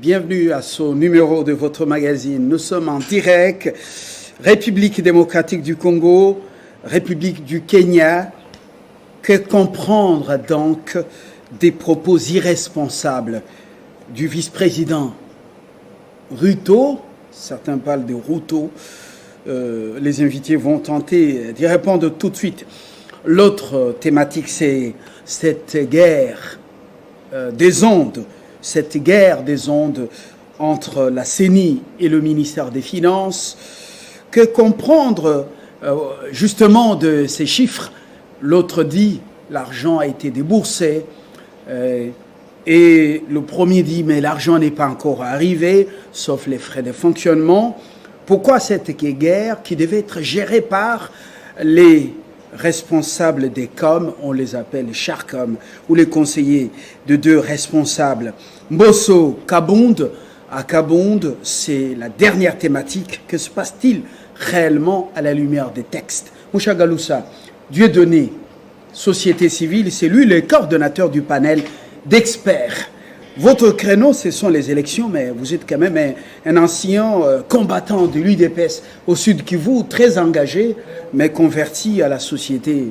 Bienvenue à ce numéro de votre magazine. Nous sommes en direct, République démocratique du Congo, République du Kenya. Que comprendre donc des propos irresponsables du vice-président Ruto? Certains parlent de Ruto. Les invités vont tenter d'y répondre tout de suite. L'autre thématique, c'est cette guerre des ondes. Cette guerre des ondes entre la CENI et le ministère des Finances. Que comprendre justement de ces chiffres? L'autre dit l'argent a été déboursé et le premier dit mais l'argent n'est pas encore arrivé, sauf les frais de fonctionnement. Pourquoi cette guerre qui devait être gérée par les responsables des COM, on les appelle les CHARCOM, ou les conseillers de deux responsables. Mbosso Kabonde, à Kabonde, c'est la dernière thématique. Que se passe-t-il réellement à la lumière des textes? Moucha Galoussa, Dieudonné, société civile, c'est lui le coordonnateur du panel d'experts. Votre créneau, ce sont les élections, mais vous êtes quand même un ancien combattant de l'UDPS au Sud Kivu, très engagé, mais converti à la société,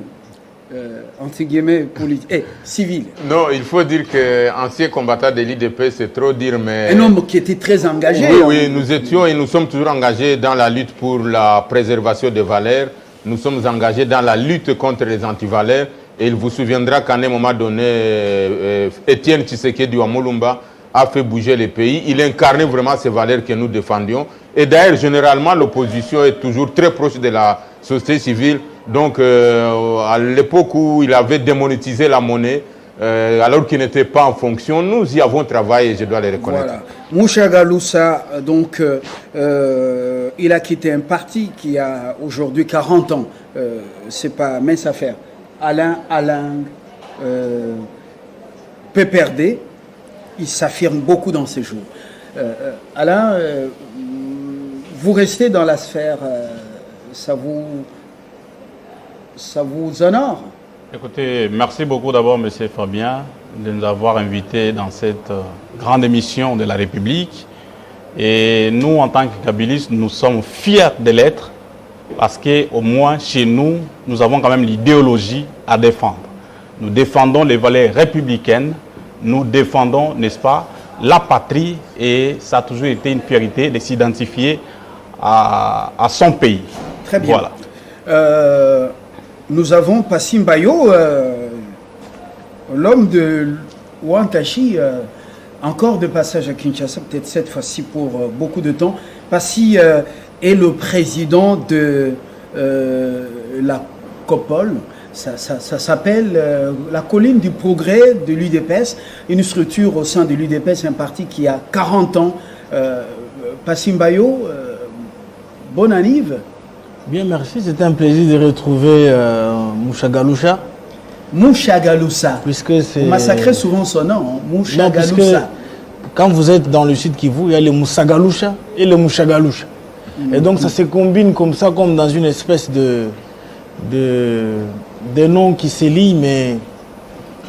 entre guillemets, civile. Non, il faut dire qu'ancien combattant de l'UDPS, c'est trop dire, mais... Un homme qui était très engagé. Oui, oui, nous étions et nous sommes toujours engagés dans la lutte pour la préservation des valeurs. Nous sommes engagés dans la lutte contre les antivaleurs. Et il vous souviendra qu'à un moment donné, Étienne Tshisekedi Wamulumba a fait bouger les pays. Il incarnait vraiment ces valeurs que nous défendions. Et d'ailleurs, généralement, l'opposition est toujours très proche de la société civile. Donc, à l'époque où il avait démonétisé la monnaie, alors qu'il n'était pas en fonction, nous y avons travaillé, je dois le reconnaître. Voilà. Moucha Galoussa, donc, il a quitté un parti qui a aujourd'hui 40 ans. C'est pas mince affaire. Alain PPRD, il s'affirme beaucoup dans ces jours. Alain, vous restez dans la sphère, ça vous honore? Écoutez, merci beaucoup d'abord, M. Fabien, de nous avoir invités dans cette grande émission de la République. Et nous, en tant que kabylistes, nous sommes fiers de l'être. Parce qu'au moins, chez nous, nous avons quand même l'idéologie à défendre. Nous défendons les valeurs républicaines, nous défendons, n'est-ce pas, la patrie, et ça a toujours été une fierté de s'identifier à son pays. Très bien. Voilà. Nous avons Passim Bayo, l'homme de Ouantachi, encore de passage à Kinshasa, peut-être cette fois-ci pour beaucoup de temps. Passi est le président de la COPOL, ça s'appelle la colline du progrès de l'UDPS, une structure au sein de l'UDPS, un parti qui a 40 ans. Passim Bayo, bonne anniv. Bien, merci, c'était un plaisir de retrouver Moucha Galoucha. Moucha Galoussa, puisque c'est... Vous massacrez souvent son nom, hein? Moucha Galoussa. Quand vous êtes dans le sud Kivu, il y a le Moussa Galoucha et le Moucha Galoucha. Et donc ça se combine comme ça, comme dans une espèce de noms qui se lient, mais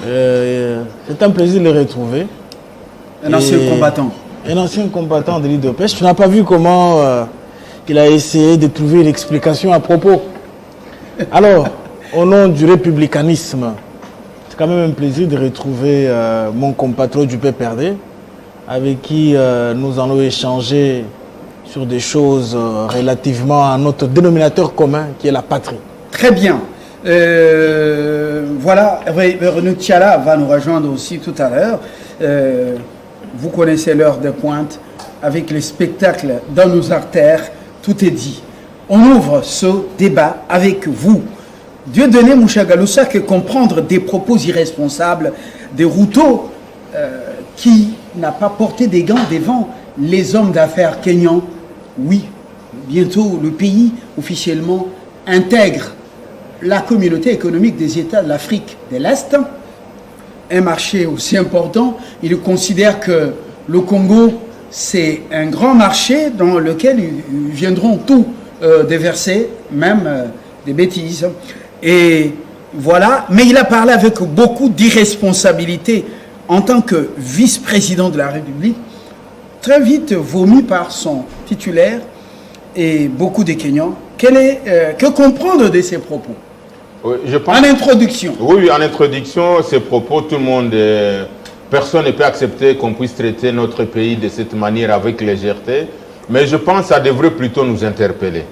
c'est un plaisir de le retrouver. Un ancien combattant. Un ancien combattant de l'UDPS. Tu n'as pas vu comment il a essayé de trouver une explication à propos. Alors, au nom du républicanisme, c'est quand même un plaisir de retrouver mon compatriote du PPRD, avec qui nous allons échanger sur des choses relativement à notre dénominateur commun, qui est la patrie. Très bien. Voilà, Renaud Tiala va nous rejoindre aussi tout à l'heure. Vous connaissez l'heure de pointe. Avec les spectacles dans nos artères, tout est dit. On ouvre ce débat avec vous. Dieudonné Moucha Galoussa, que comprendre des propos irresponsables de Ruto qui n'a pas porté des gants devant les hommes d'affaires kenyans. Oui, bientôt le pays officiellement intègre la communauté économique des États de l'Afrique de l'Est, un marché aussi important. Il considère que le Congo, c'est un grand marché dans lequel ils viendront tout déverser, même des bêtises. Et voilà, mais il a parlé avec beaucoup d'irresponsabilité en tant que vice-président de la République. très vite vomi par son titulaire et beaucoup de Kenyans. Que comprendre de ces propos? Oui, je pense, en introduction. Oui, en introduction, ces propos, tout le monde, personne ne peut accepter qu'on puisse traiter notre pays de cette manière avec légèreté, mais je pense que ça devrait plutôt nous interpeller.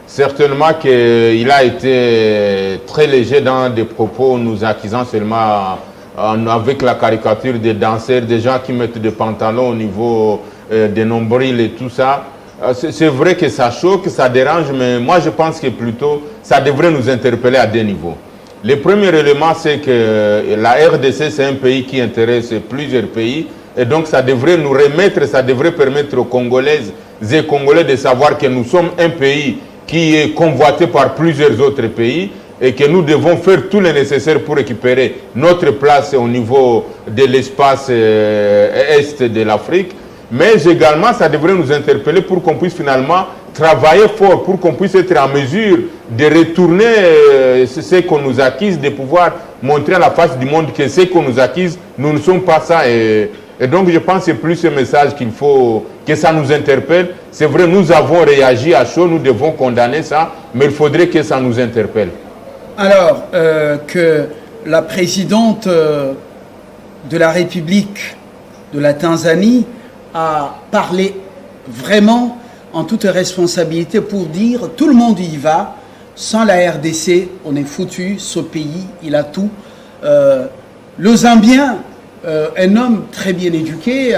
Certainement qu'il a été très léger dans des propos, nous accusant seulement avec la caricature des danseurs, des gens qui mettent des pantalons au niveau des nombrils et tout ça. C'est vrai que ça choque, ça dérange, mais moi je pense que plutôt ça devrait nous interpeller à deux niveaux. Le premier élément, c'est que la RDC, c'est un pays qui intéresse plusieurs pays, et donc ça devrait nous remettre, ça devrait permettre aux Congolaises et Congolais de savoir que nous sommes un pays qui est convoité par plusieurs autres pays et que nous devons faire tout le nécessaire pour récupérer notre place au niveau de l'espace est de l'Afrique. Mais également, ça devrait nous interpeller pour qu'on puisse finalement travailler fort, pour qu'on puisse être en mesure de retourner ce qu'on nous accuse, de pouvoir montrer à la face du monde que ce qu'on nous accuse, nous ne sommes pas ça. Et donc, je pense que c'est plus ce message qu'il faut, que ça nous interpelle. C'est vrai, nous avons réagi à chaud, nous devons condamner ça, mais il faudrait que ça nous interpelle. Alors, que la présidente de la République de la Tanzanie a parlé vraiment en toute responsabilité pour dire tout le monde y va, sans la RDC, on est foutu, ce pays, il a tout. Le Zambien, un homme très bien éduqué,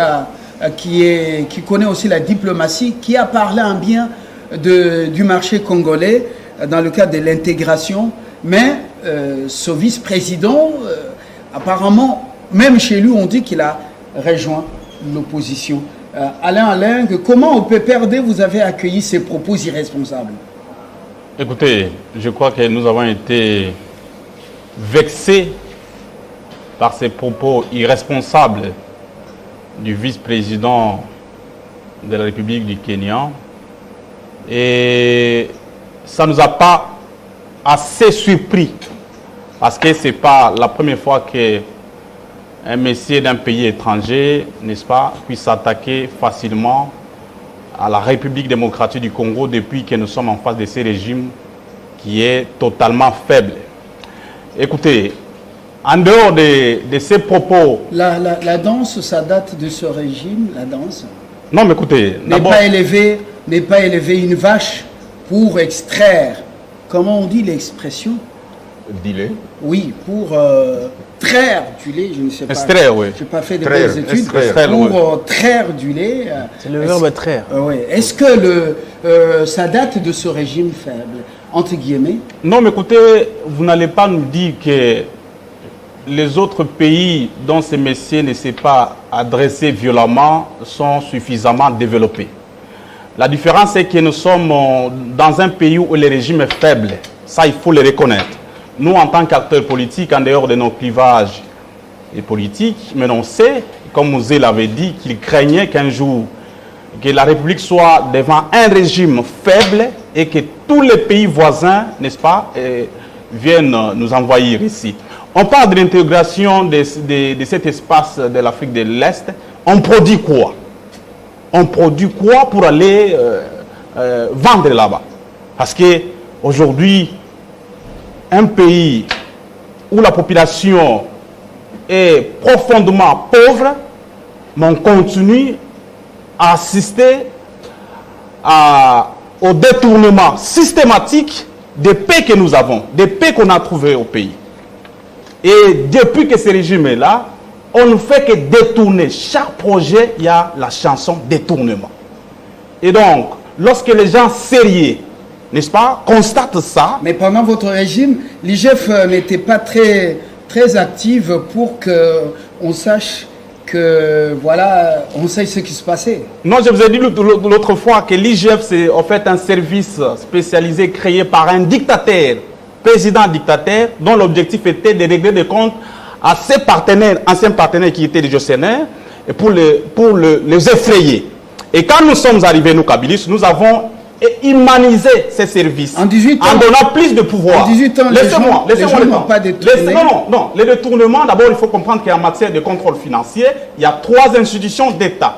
qui connaît aussi la diplomatie, qui a parlé en bien du marché congolais dans le cadre de l'intégration, mais ce vice-président, apparemment, même chez lui, on dit qu'il a rejoint l'opposition. Alain, comment au PPRD vous avez accueilli ces propos irresponsables? Écoutez, je crois que nous avons été vexés par ces propos irresponsables du vice-président de la République du Kenya. Et ça ne nous a pas assez surpris, parce que ce n'est pas la première fois que un messier d'un pays étranger, n'est-ce pas, puisse s'attaquer facilement à la République démocratique du Congo depuis que nous sommes en face de ce régime qui est totalement faible. Écoutez, en dehors de ces propos... La danse, ça date de ce régime, la danse? Non, mais écoutez... N'est pas élever une vache pour extraire, comment on dit l'expression? Du lait? Oui, pour... traire du lait, je ne sais pas. Extraire, oui. Je n'ai pas fait de bonnes études. Pour traire du lait. C'est le verbe traire. Oui. Est-ce que ça date de ce régime faible, entre guillemets? Non, mais écoutez, vous n'allez pas nous dire que les autres pays dont ces messieurs ne s'est pas adressés violemment sont suffisamment développés. La différence, c'est que nous sommes dans un pays où le régime est faible. Ça, il faut le reconnaître. Nous, en tant qu'acteurs politiques, en dehors de nos clivages et politiques, mais on sait, comme Mouzé l'avait dit, qu'il craignait qu'un jour, que la République soit devant un régime faible et que tous les pays voisins, n'est-ce pas, viennent nous envahir ici. On parle de l'intégration de cet espace de l'Afrique de l'Est. On produit quoi? On produit quoi pour aller vendre là-bas? Parce qu'aujourd'hui, un pays où la population est profondément pauvre, mais on continue à assister au détournement systématique des paix que nous avons, des paix qu'on a trouvées au pays. Et depuis que ce régime est là, on ne fait que détourner. Chaque projet, il y a la chanson détournement. Et donc, lorsque les gens sérieux, n'est-ce pas, constate ça. Mais pendant votre régime, l'IGF n'était pas très active pour qu'on sache que, voilà, on sait ce qui se passait. Non, je vous ai dit l'autre fois que l'IGF, c'est en fait un service spécialisé créé par un dictateur, président dictateur, dont l'objectif était de régler des comptes à ses partenaires, anciens partenaires qui étaient des gestionnaires, et pour les effrayer. Et quand nous sommes arrivés, nous, Kabylistes, nous avons humaniser ces services en donnant plus de pouvoir. En 18 ans, laissez-moi le temps. Pas non, les détournements, d'abord, il faut comprendre qu'en matière de contrôle financier, il y a 3 institutions d'État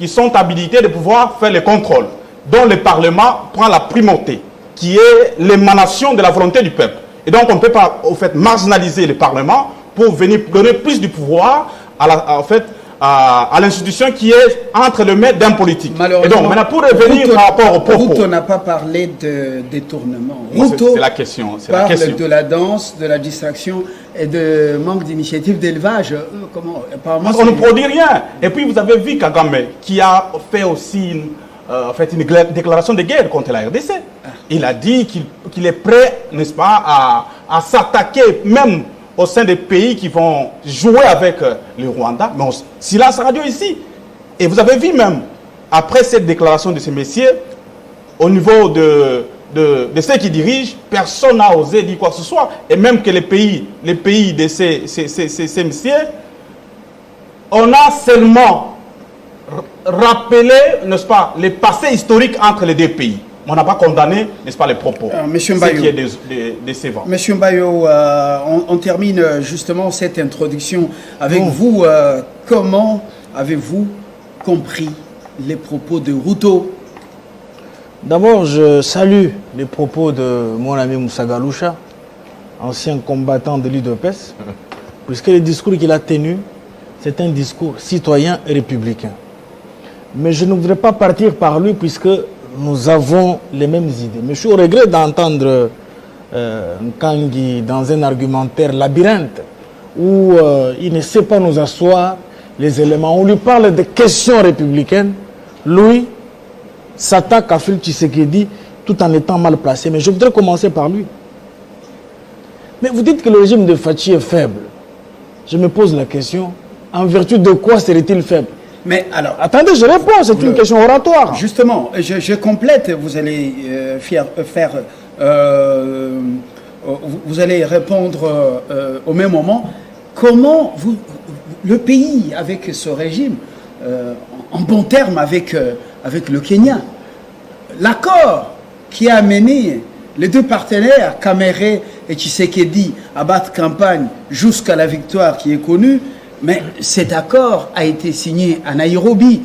qui sont habilités de pouvoir faire les contrôles, dont le Parlement prend la primauté, qui est l'émanation de la volonté du peuple. Et donc on ne peut pas au fait marginaliser le Parlement pour venir donner plus de pouvoir à l'institution qui est entre les mains d'un politique. Et donc maintenant pour revenir par rapport au propos... Ruto n'a pas parlé de détournement. C'est la question. Parle de la danse, de la distraction et de manque d'initiative d'élevage. On ne produit rien. Et puis vous avez vu Kagame qui a fait aussi une déclaration de guerre contre la RDC. Il a dit qu'il est prêt, n'est-ce pas, à s'attaquer même au sein des pays qui vont jouer avec le Rwanda. Mais silence radio ici. Et vous avez vu même, après cette déclaration de ces messieurs, au niveau de ceux qui dirigent, personne n'a osé dire quoi que ce soit. Et même que les pays de ces messieurs, on a seulement rappelé, n'est-ce pas, les passés historiques entre les deux pays. On n'a pas condamné, n'est-ce pas, les propos. Monsieur Mbayo, ce qui est décevant. Monsieur Mbayo, on termine justement cette introduction avec vous. Comment avez-vous compris les propos de Ruto? D'abord, je salue les propos de mon ami Moussa Galoucha, ancien combattant de l'UDPS, puisque le discours qu'il a tenu, c'est un discours citoyen et républicain. Mais je ne voudrais pas partir par lui puisque nous avons les mêmes idées. Mais je suis au regret d'entendre Nkangi dans un argumentaire labyrinthe où il ne sait pas nous asseoir les éléments. On lui parle de questions républicaines. Lui s'attaque à Félix Tshisekedi tout en étant mal placé. Mais je voudrais commencer par lui. Mais vous dites que le régime de Fachi est faible. Je me pose la question, en vertu de quoi serait-il faible? Mais alors... Attendez, je réponds, c'est une question oratoire. Justement, je complète, vous allez vous allez répondre au même moment. Comment le pays, avec ce régime, en bon terme avec le Kenya, l'accord qui a amené les deux partenaires, Kamere et Tshisekedi, à battre campagne jusqu'à la victoire qui est connue, mais cet accord a été signé à Nairobi.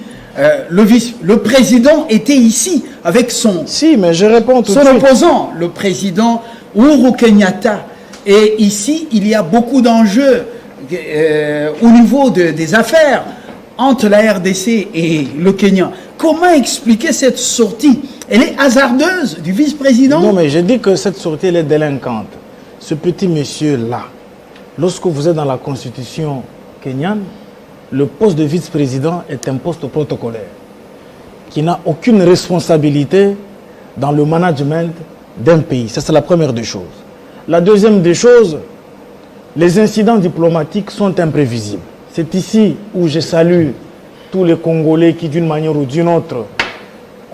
Le président était ici avec son opposant, le président Uhuru Kenyatta. Et ici, il y a beaucoup d'enjeux au niveau des affaires entre la RDC et le Kenya. Comment expliquer cette sortie? Elle est hasardeuse du vice-président? Non, mais je dis que cette sortie, elle est délinquante. Ce petit monsieur-là, lorsque vous êtes dans la constitution kenyane, le poste de vice-président est un poste protocolaire qui n'a aucune responsabilité dans le management d'un pays. Ça, c'est la première des choses. La deuxième des choses, les incidents diplomatiques sont imprévisibles. C'est ici où je salue tous les Congolais qui, d'une manière ou d'une autre,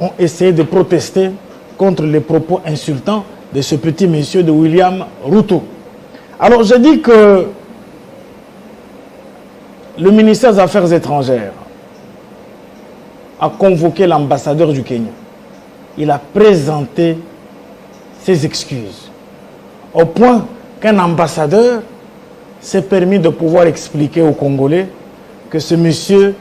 ont essayé de protester contre les propos insultants de ce petit monsieur de William Ruto. Alors, je dis que le ministère des Affaires étrangères a convoqué l'ambassadeur du Kenya. Il a présenté ses excuses. Au point qu'un ambassadeur s'est permis de pouvoir expliquer aux Congolais que ce monsieur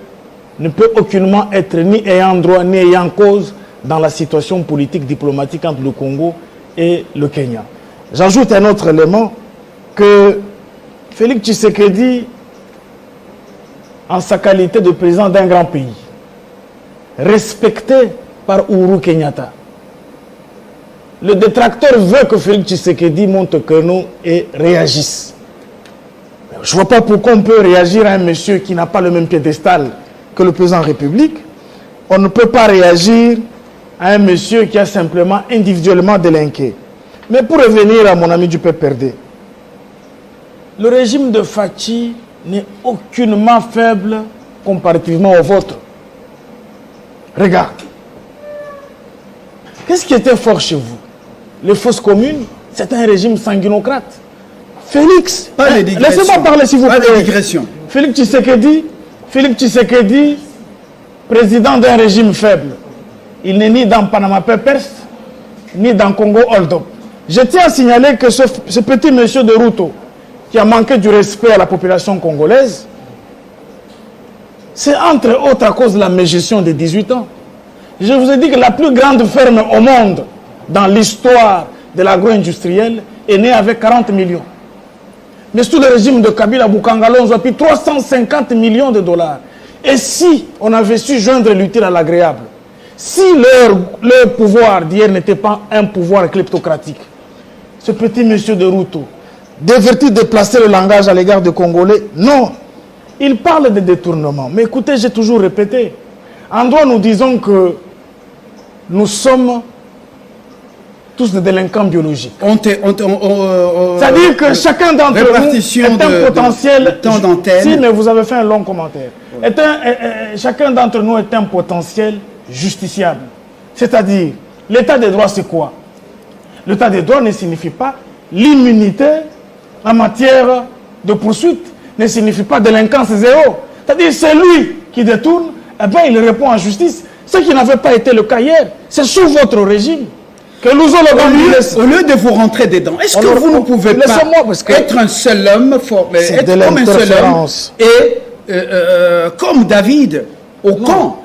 ne peut aucunement être ni ayant droit ni ayant cause dans la situation politique diplomatique entre le Congo et le Kenya. J'ajoute un autre élément que Félix Tshisekedi, en sa qualité de président d'un grand pays, respecté par Uhuru Kenyatta. Le détracteur veut que Félix Tshisekedi monte que nous et réagisse. Je ne vois pas pourquoi on peut réagir à un monsieur qui n'a pas le même piédestal que le président de la République. On ne peut pas réagir à un monsieur qui a simplement individuellement délinqué. Mais pour revenir à mon ami du PPRD, le régime de Fachi n'est aucunement faible comparativement au vôtre. Regarde. Qu'est-ce qui était fort chez vous? Les fausses communes, c'est un régime sanguinocrate. Félix, laissez-moi parler s'il vous plaît. Pas de digression. Félix Tshisekedi, président d'un régime faible. Il n'est ni dans Panama Papers, ni dans Congo Hold Up. Je tiens à signaler que ce petit monsieur de Ruto, qui a manqué du respect à la population congolaise, C'est entre autres à cause de la mégestion de 18 ans. Je vous ai dit que la plus grande ferme au monde dans l'histoire de l'agro-industriel est née avec 40 millions. Mais sous le régime de Kabila Bukangalo, on a pris 350 millions de dollars. Et si on avait su joindre l'utile à l'agréable, si leur pouvoir d'hier n'était pas un pouvoir kleptocratique, ce petit monsieur de Ruto, déverti de placer le langage à l'égard des Congolais, non. Il parle de détournement. Mais écoutez, j'ai toujours répété. En droit, nous disons que nous sommes tous des délinquants biologiques. C'est-à-dire que chacun d'entre nous est un potentiel... Si, mais vous avez fait un long commentaire. Chacun d'entre nous est un potentiel justiciable. C'est-à-dire, l'état des droits, c'est quoi? L'état des droits ne signifie pas l'immunité en matière de poursuite, ne signifie pas délinquance zéro. C'est-à-dire, c'est lui qui détourne, eh bien, il répond en justice. Ce qui n'avait pas été le cas hier, c'est sous votre régime que nous au lieu de vous rentrer dedans, est-ce que vous ne pouvez pas être un seul homme, être comme un seul homme, et comme David au camp,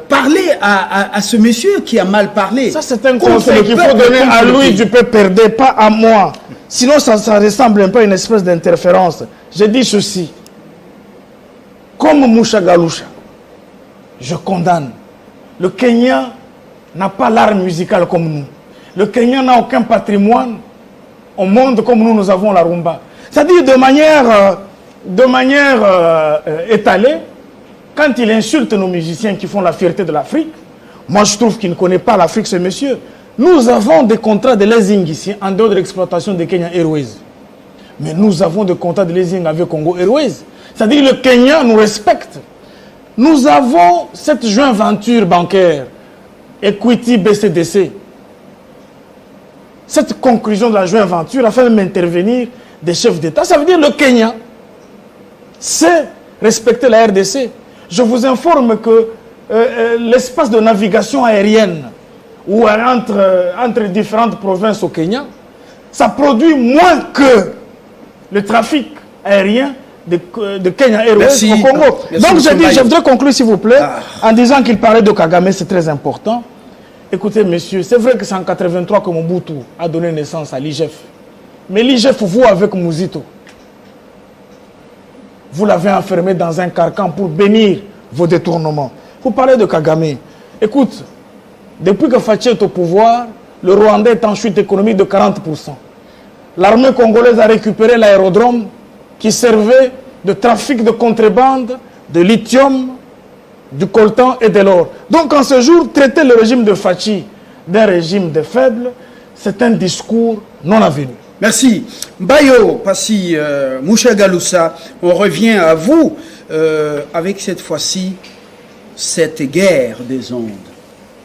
parler à ce monsieur qui a mal parlé? Ça, c'est un conseil qu'il faut donner à lui du peuple perdé, pas à moi. Sinon, ça ressemble un peu à une espèce d'interférence. Je dis ceci. Comme Moucha Galusha, je condamne. Le Kenya n'a pas l'art musical comme nous. Le Kenya n'a aucun patrimoine au monde comme nous avons la rumba. C'est-à-dire de manière étalée, quand il insulte nos musiciens qui font la fierté de l'Afrique, moi je trouve qu'il ne connaît pas l'Afrique, ce monsieur. Nous avons des contrats de leasing ici, en dehors de l'exploitation de Kenya Airways. Mais nous avons des contrats de leasing avec Congo Airways. C'est-à-dire que le Kenya nous respecte. Nous avons cette joint venture bancaire, Equity BCDC. Cette conclusion de la joint venture a fait m'intervenir des chefs d'État. Ça veut dire que le Kenya sait respecter la RDC. Je vous informe que l'espace de navigation aérienne ou entre différentes provinces au Kenya, ça produit moins que le trafic aérien de Kenya Airways au Congo. Donc je voudrais conclure s'il vous plaît en disant qu'il parlait de Kagame, c'est très important. Écoutez messieurs, c'est vrai que c'est en 1983 que Mobutu a donné naissance à l'IGF. Mais l'IGF, vous avec Mouzito, vous l'avez enfermé dans un carcan pour bénir vos détournements. Vous parlez de Kagame. Écoute, depuis que Fachi est au pouvoir, le Rwandais est en chute économique de 40%. L'armée congolaise a récupéré l'aérodrome qui servait de trafic de contrebande, de lithium, du coltan et de l'or. Donc en ce jour, traiter le régime de Fachi d'un régime de faibles, c'est un discours non avenu. Merci. Bayo, Passi, Moucha Galoussa, on revient à vous avec cette fois-ci cette guerre des ondes,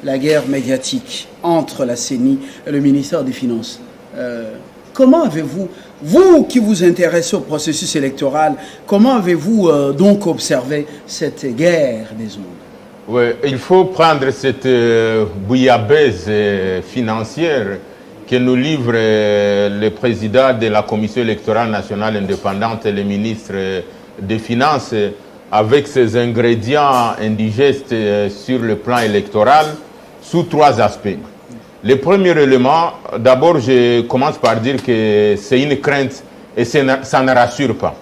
la guerre médiatique entre la CENI et le ministère des Finances. Comment avez-vous, vous qui vous intéressez au processus électoral, comment avez-vous donc observé cette guerre des ondes? Oui, il faut prendre cette bouillabaisse financière que nous livre le président de la Commission électorale nationale indépendante et le ministre des Finances avec ses ingrédients indigestes sur le plan électoral sous trois aspects. Le premier élément, d'abord je commence par dire que c'est une crainte et ça ne rassure pas.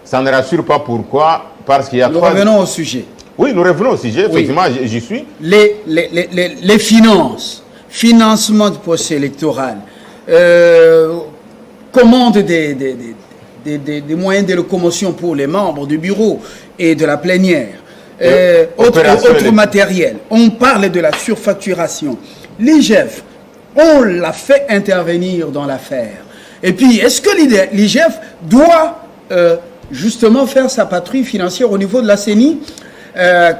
Ça ne rassure pas pourquoi? Parce qu'il y a Nous revenons au sujet. Oui, nous revenons au sujet, effectivement, oui. J'y suis. Les finances, financement du processus électoral, commande des moyens de locomotion pour les membres du bureau et de la plénière, autre matériel. On parle de la surfacturation. L'IGF, on l'a fait intervenir dans l'affaire. Et puis, est-ce que l'IGF doit justement faire sa patrouille financière au niveau de la CENI?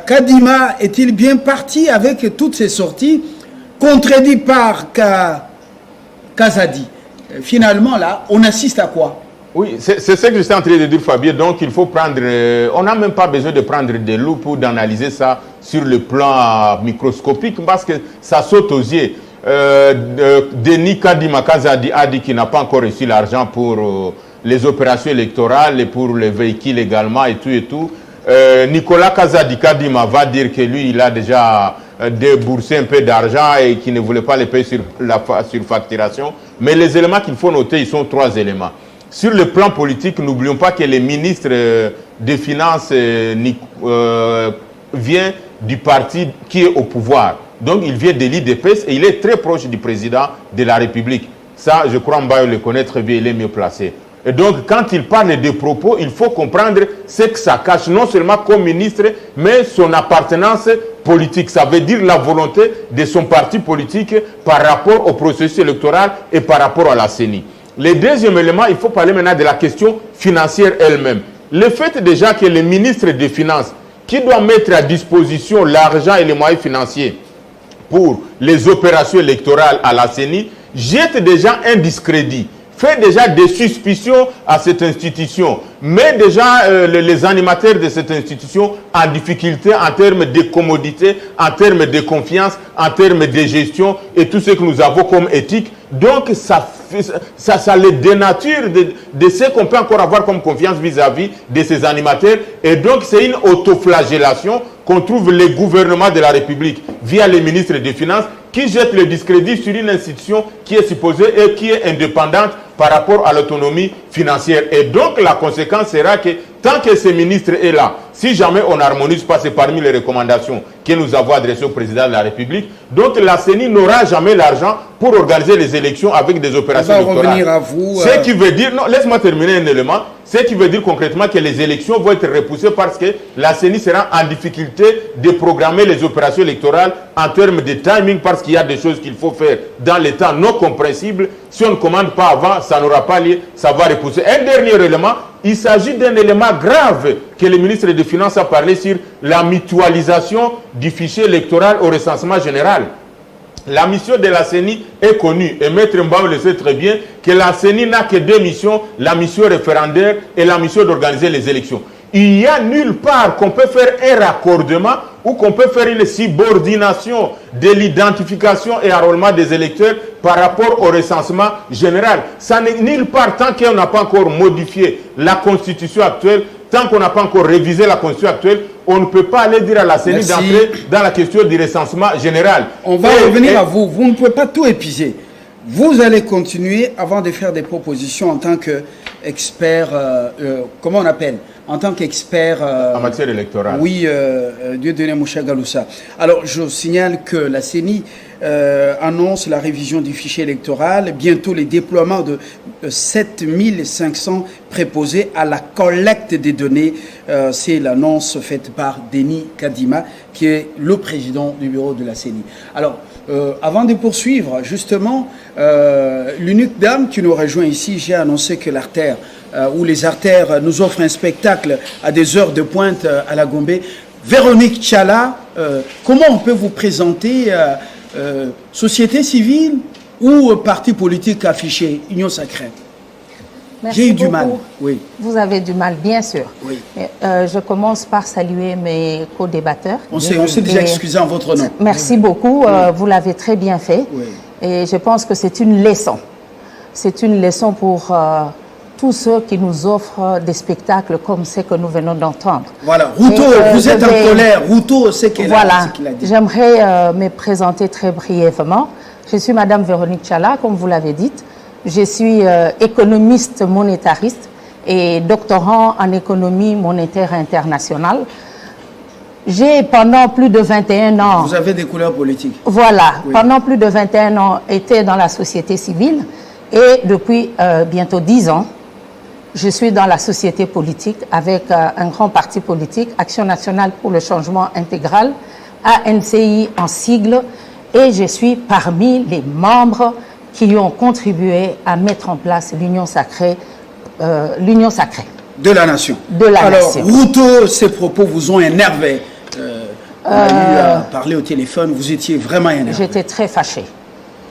Kadima est-il bien parti avec toutes ces sorties contredites par Kazadi? Finalement, là, on assiste à quoi? Oui, c'est ce que je suis en train de dire, Fabien. Donc, il faut prendre... on n'a même pas besoin de prendre des loups pour d'analyser ça sur le plan microscopique parce que ça saute aux yeux. Denis Kadima Kazadi a dit qu'il n'a pas encore reçu l'argent pour les opérations électorales et pour les véhicules également et tout et tout. Nicolas Kazadi-Kadima va dire que lui, il a déjà déboursé un peu d'argent et qu'il ne voulait pas les payer sur la surfacturation. Mais les éléments qu'il faut noter, ils sont 3 éléments. Sur le plan politique, n'oublions pas que le ministre des Finances vient du parti qui est au pouvoir. Donc, il vient de l'IDPS et il est très proche du président de la République. Ça, je crois Mbaye le connaître bien, il est mieux placé. Et donc, quand il parle des propos, il faut comprendre ce que ça cache, non seulement comme ministre, mais son appartenance politique. Ça veut dire la volonté de son parti politique par rapport au processus électoral et par rapport à la CENI. Le deuxième élément, il faut parler maintenant de la question financière elle-même. Le fait déjà que le ministre des Finances, qui doit mettre à disposition l'argent et les moyens financiers pour les opérations électorales à la CENI, jette déjà un discrédit, fait déjà des suspicions à cette institution, met déjà les animateurs de cette institution en difficulté en termes de commodité, en termes de confiance, en termes de gestion et tout ce que nous avons comme éthique. Donc ça les dénature de ce qu'on peut encore avoir comme confiance vis-à-vis de ces animateurs. Et donc c'est une autoflagellation qu'on trouve le gouvernement de la République via les ministres des Finances qui jette le discrédit sur une institution qui est supposée et qui est indépendante par rapport à l'autonomie financière. Et donc la conséquence sera que tant que ce ministre est là, si jamais on n'harmonise pas, c'est parmi les recommandations que nous avons adressées au président de la République, donc la CENI n'aura jamais l'argent pour organiser les élections avec des opérations électorales. Revenir à vous. Ce qui veut dire, non, laisse-moi terminer un élément, ce qui veut dire concrètement que les élections vont être repoussées parce que la CENI sera en difficulté de programmer les opérations électorales en termes de timing parce qu'il y a des choses qu'il faut faire dans les temps non compréhensibles. Si on ne commande pas avant, ça n'aura pas lieu, ça va repousser. Un dernier élément, il s'agit d'un élément grave que le ministre des Finances a parlé sur la mutualisation du fichier électoral au recensement général. La mission de la CENI est connue et Maître Mbaye le sait très bien que la CENI n'a que 2 missions, la mission référendaire et la mission d'organiser les élections. Il n'y a nulle part qu'on peut faire un raccordement ou qu'on peut faire une subordination de l'identification et enrôlement des électeurs par rapport au recensement général. Ça n'est nulle part tant qu'on n'a pas encore modifié la constitution actuelle, tant qu'on n'a pas encore révisé la constitution actuelle, on ne peut pas aller dire à la CENI d'entrer dans la question du recensement général. On va revenir à vous. Vous ne pouvez pas tout épuiser. Vous allez continuer avant de faire des propositions en tant qu'expert, comment on appelle? En tant qu'expert... en matière électorale. Oui, Dieudonné Moucha Galoussa. Alors, je signale que la CENI annonce la révision du fichier électoral, bientôt les déploiements de 7500 préposés à la collecte des données. C'est l'annonce faite par Denis Kadima, qui est le président du bureau de la CENI. Alors, avant de poursuivre, justement, l'unique dame qui nous rejoint ici, j'ai annoncé que l'artère, où les artères nous offrent un spectacle à des heures de pointe à la Gombe. Véronique Tchala, comment on peut vous présenter société civile ou parti politique affiché, Union Sacrée? J'ai eu du mal. Oui. Vous avez du mal, bien sûr. Oui. Je commence par saluer mes co-débatteurs. On s'est déjà excusé en votre nom. Merci beaucoup. Oui. Vous l'avez très bien fait. Oui. Et je pense que c'est une leçon. C'est une leçon pour tous ceux qui nous offrent des spectacles comme ce que nous venons d'entendre. Voilà. Routo, vous êtes en colère. Routo, c'est qu'il a dit. J'aimerais me présenter très brièvement. Je suis Madame Véronique Tchala, comme vous l'avez dit. Je suis économiste monétariste et doctorant en économie monétaire internationale. J'ai pendant plus de 21 ans... Vous avez des couleurs politiques. Voilà. Oui. Pendant plus de 21 ans, été dans la société civile et depuis bientôt 10 ans, je suis dans la société politique avec un grand parti politique, Action nationale pour le changement intégral, ANCI en sigle, et je suis parmi les membres qui ont contribué à mettre en place l'Union sacrée. De la nation. De la nation. Alors, Routo, ces propos vous ont énervé. On a eu à parler au téléphone, vous étiez vraiment énervé. J'étais très fâchée.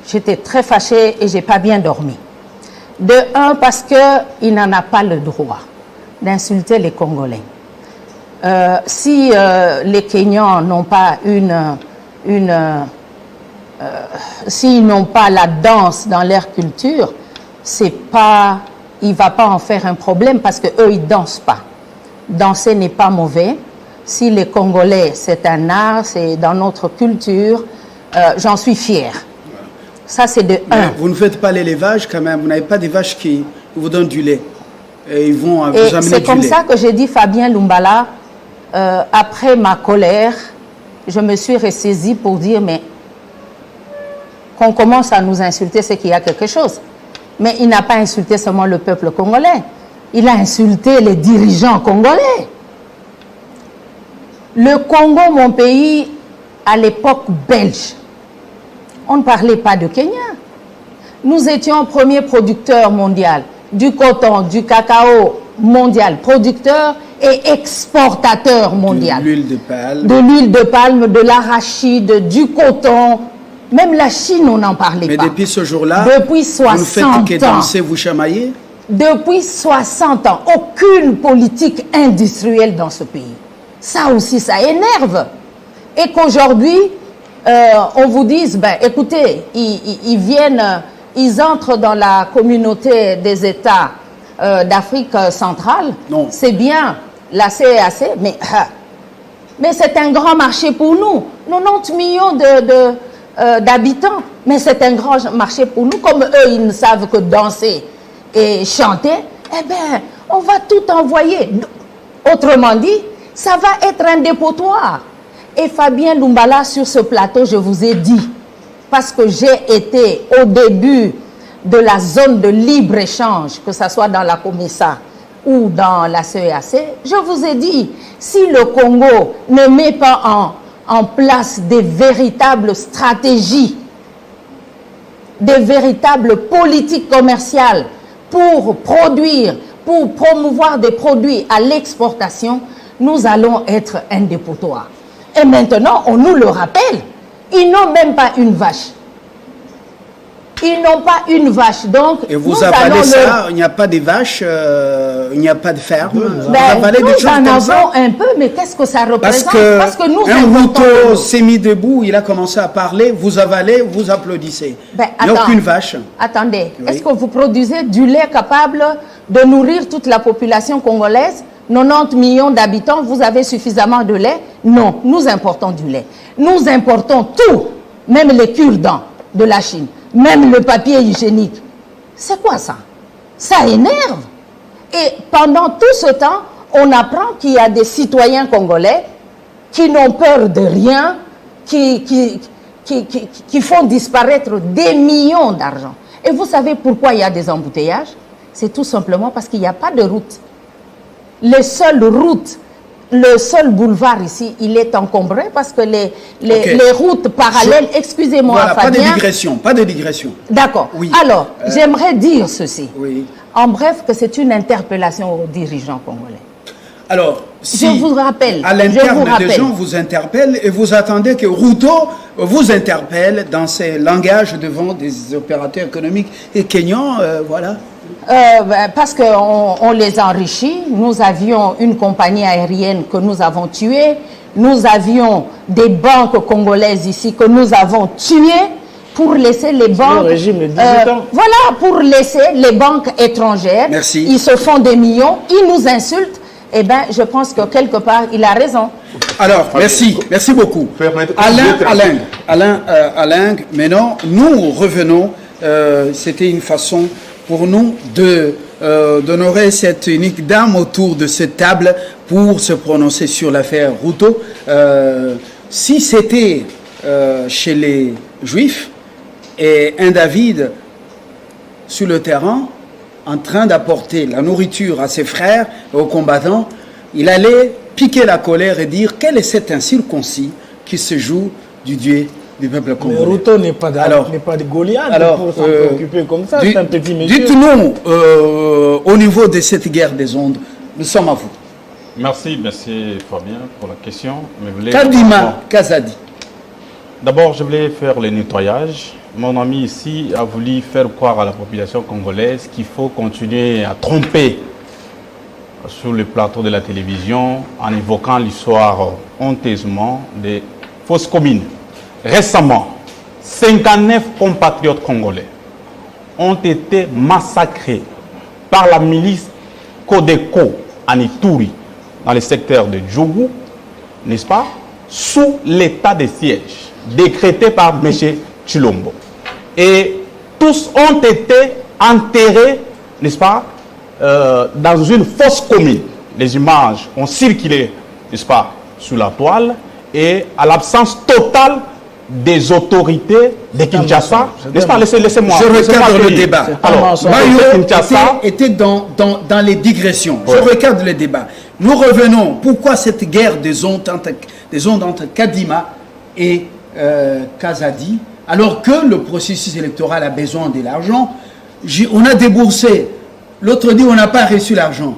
J'étais très fâchée et je n'ai pas bien dormi. De un, parce qu'il n'en a pas le droit d'insulter les Congolais. Si les Kenyans n'ont pas s'ils n'ont pas la danse dans leur culture, il ne va pas en faire un problème parce qu'eux, ils ne dansent pas. danser n'est pas mauvais. Si les Congolais, c'est un art, c'est dans notre culture, j'en suis fière. Ça, c'est de un. Vous ne faites pas l'élevage quand même, vous n'avez pas des vaches qui vous donnent du lait. Et ils vont vous amener du lait. C'est comme ça que j'ai dit Fabien Lumbala, après ma colère, je me suis ressaisie pour dire, mais qu'on commence à nous insulter, c'est qu'il y a quelque chose. Mais il n'a pas insulté seulement le peuple congolais, il a insulté les dirigeants congolais. Le Congo, mon pays, à l'époque belge, on ne parlait pas de Kenya. Nous étions premier producteur mondial du coton, du cacao mondial, producteur et exportateur mondial. De l'huile de palme. De l'huile de palme, de l'arachide, du coton. Même la Chine, on n'en parlait pas. Mais depuis ce jour-là, depuis 60 vous ne faites que danser, vous chamailler? Depuis 60 ans, aucune politique industrielle dans ce pays. Ça aussi, ça énerve. Et qu'aujourd'hui, on vous dise, ben, écoutez, ils viennent, ils entrent dans la communauté des États d'Afrique centrale. C'est bien, la CEAC, mais c'est un grand marché pour nous. 90 millions d'habitants, mais c'est un grand marché pour nous. Comme eux, ils ne savent que danser et chanter, eh bien, on va tout envoyer. Autrement dit, ça va être un dépotoir. Et Fabien Lumbala, sur ce plateau, je vous ai dit, parce que j'ai été au début de la zone de libre-échange, que ce soit dans la COMESA ou dans la CEAC, je vous ai dit, si le Congo ne met pas en place des véritables stratégies, des véritables politiques commerciales pour produire, pour promouvoir des produits à l'exportation, nous allons être un dépotoir. Et maintenant, on nous le rappelle, ils n'ont même pas une vache. Ils n'ont pas une vache, donc... Et vous avalez ça, il n'y a pas de vaches, il n'y a pas de ferme. Vous avalez des choses comme ça. Nous en avons un peu, mais qu'est-ce que ça représente? Parce que nous un Ruto s'est mis debout, il a commencé à parler, vous avalez, vous applaudissez. Il n'y a aucune vache. Attendez, est-ce que vous produisez du lait capable de nourrir toute la population congolaise? 90 millions d'habitants, vous avez suffisamment de lait? Non, nous importons du lait. Nous importons tout, même les cure-dents de la Chine, même le papier hygiénique. C'est quoi ça? Ça énerve. Et pendant tout ce temps, on apprend qu'il y a des citoyens congolais qui n'ont peur de rien, qui font disparaître des millions d'argent. Et vous savez pourquoi il y a des embouteillages? C'est tout simplement parce qu'il n'y a pas de route. Les seules routes, le seul boulevard ici, il est encombré parce que les routes parallèles, excusez-moi, voilà, Fabien... Pas de digression. D'accord. Oui. Alors, j'aimerais dire ceci. Oui. En bref, que c'est une interpellation aux dirigeants congolais. Alors, si je vous rappelle, à l'interne des gens vous interpellent et vous attendez que Ruto vous interpelle dans ses langages devant des opérateurs économiques et kenyans, voilà. Parce qu'on les enrichit. Nous avions une compagnie aérienne que nous avons tuée. Nous avions des banques congolaises ici que nous avons tuées pour laisser les banques... Le régime de 18 ans. Voilà, pour laisser les banques étrangères. Merci. Ils se font des millions, ils nous insultent. Eh bien, je pense que quelque part, il a raison. Alors, merci beaucoup. Alain, maintenant, nous revenons. C'était une façon pour nous d'honorer cette unique dame autour de cette table pour se prononcer sur l'affaire Ruto. Si c'était chez les Juifs et un David sur le terrain en train d'apporter la nourriture à ses frères et aux combattants, il allait piquer la colère et dire quel est cet incirconcis qui se joue du Dieu du peuple congolais. Mais Ruto n'est pas de Goliath pour s'en préoccuper comme ça, c'est un petit monsieur. Dites-nous, au niveau de cette guerre des ondes, nous sommes à vous. Merci Fabien pour la question. Kadima Kazadi. D'abord, je voulais faire le nettoyage. Mon ami ici a voulu faire croire à la population congolaise qu'il faut continuer à tromper sur le plateau de la télévision en évoquant l'histoire honteusement des fausses communes. Récemment, 59 compatriotes congolais ont été massacrés par la milice Codeco en Ituri dans le secteur de Djougou, n'est-ce pas, sous l'état de siège décrété par M. Chilombo. Et tous ont été enterrés, n'est-ce pas, dans une fosse commune. Les images ont circulé, n'est-ce pas, sur la toile, et à l'absence totale des autorités de Kinshasa, n'est-ce pas? Laissez-moi. Je regarde le débat. Alors, Mario était dans les digressions. Ouais. Je regarde le débat. Nous revenons. Pourquoi cette guerre des ondes entre Kadima et Kazadi, alors que le processus électoral a besoin de l'argent? On a déboursé. L'autre dit on n'a pas reçu l'argent.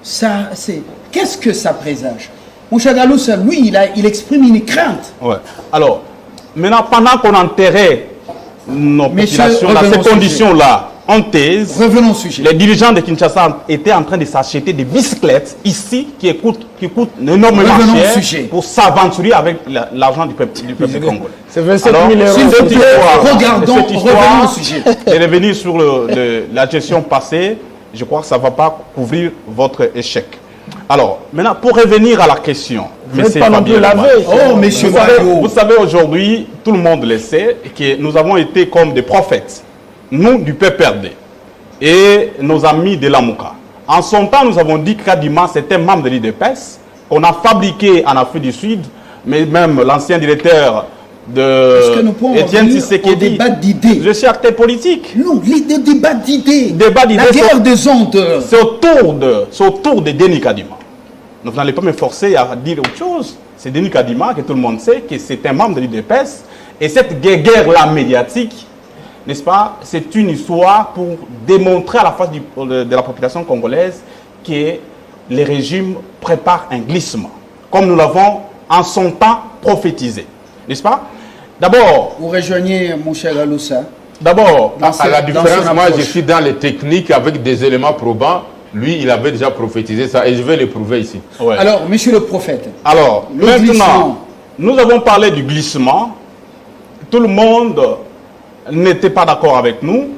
Ça, c'est... Qu'est-ce que ça présage? Moussa Galoussa, lui, il exprime une crainte. Ouais. Alors, maintenant, pendant qu'on enterrait nos populations dans ces conditions-là, en thèse, revenons au sujet. Les dirigeants de Kinshasa étaient en train de s'acheter des bicyclettes ici qui coûtent énormément cher pour s'aventurer avec l'argent du peuple congolais. C'est 27 000 euros. Revenons au sujet. De revenir sur la gestion passée, je crois que ça ne va pas couvrir votre échec. Alors, maintenant, pour revenir à la question, vous savez, aujourd'hui, tout le monde le sait, que nous avons été comme des prophètes, nous du PPRD et nos amis de l'Amouka. En son temps, nous avons dit que Kadima, c'était membre de l'IDPS, qu'on a fabriqué en Afrique du Sud, mais même l'ancien directeur de Etienne Tshisekedi. Débat d'idées. Je suis acteur politique. Non, le débat d'idées. La guerre des ondes. C'est autour de Denis Kadima. Donc vous n'allez pas me forcer à dire autre chose. C'est Denis Kadima, que tout le monde sait, que c'est un membre de l'IDPS. Et cette guerre-là médiatique, n'est-ce pas, c'est une histoire pour démontrer à la face de la population congolaise que les régimes préparent un glissement, comme nous l'avons en son temps prophétisé. N'est-ce pas? D'abord... Vous rejoignez mon cher Galoussa. D'abord... À la différence, moi je suis dans les techniques avec des éléments probants. Lui, il avait déjà prophétisé ça et je vais le prouver ici. Ouais. Alors, monsieur le prophète. Alors, maintenant, nous avons parlé du glissement. Tout le monde n'était pas d'accord avec nous.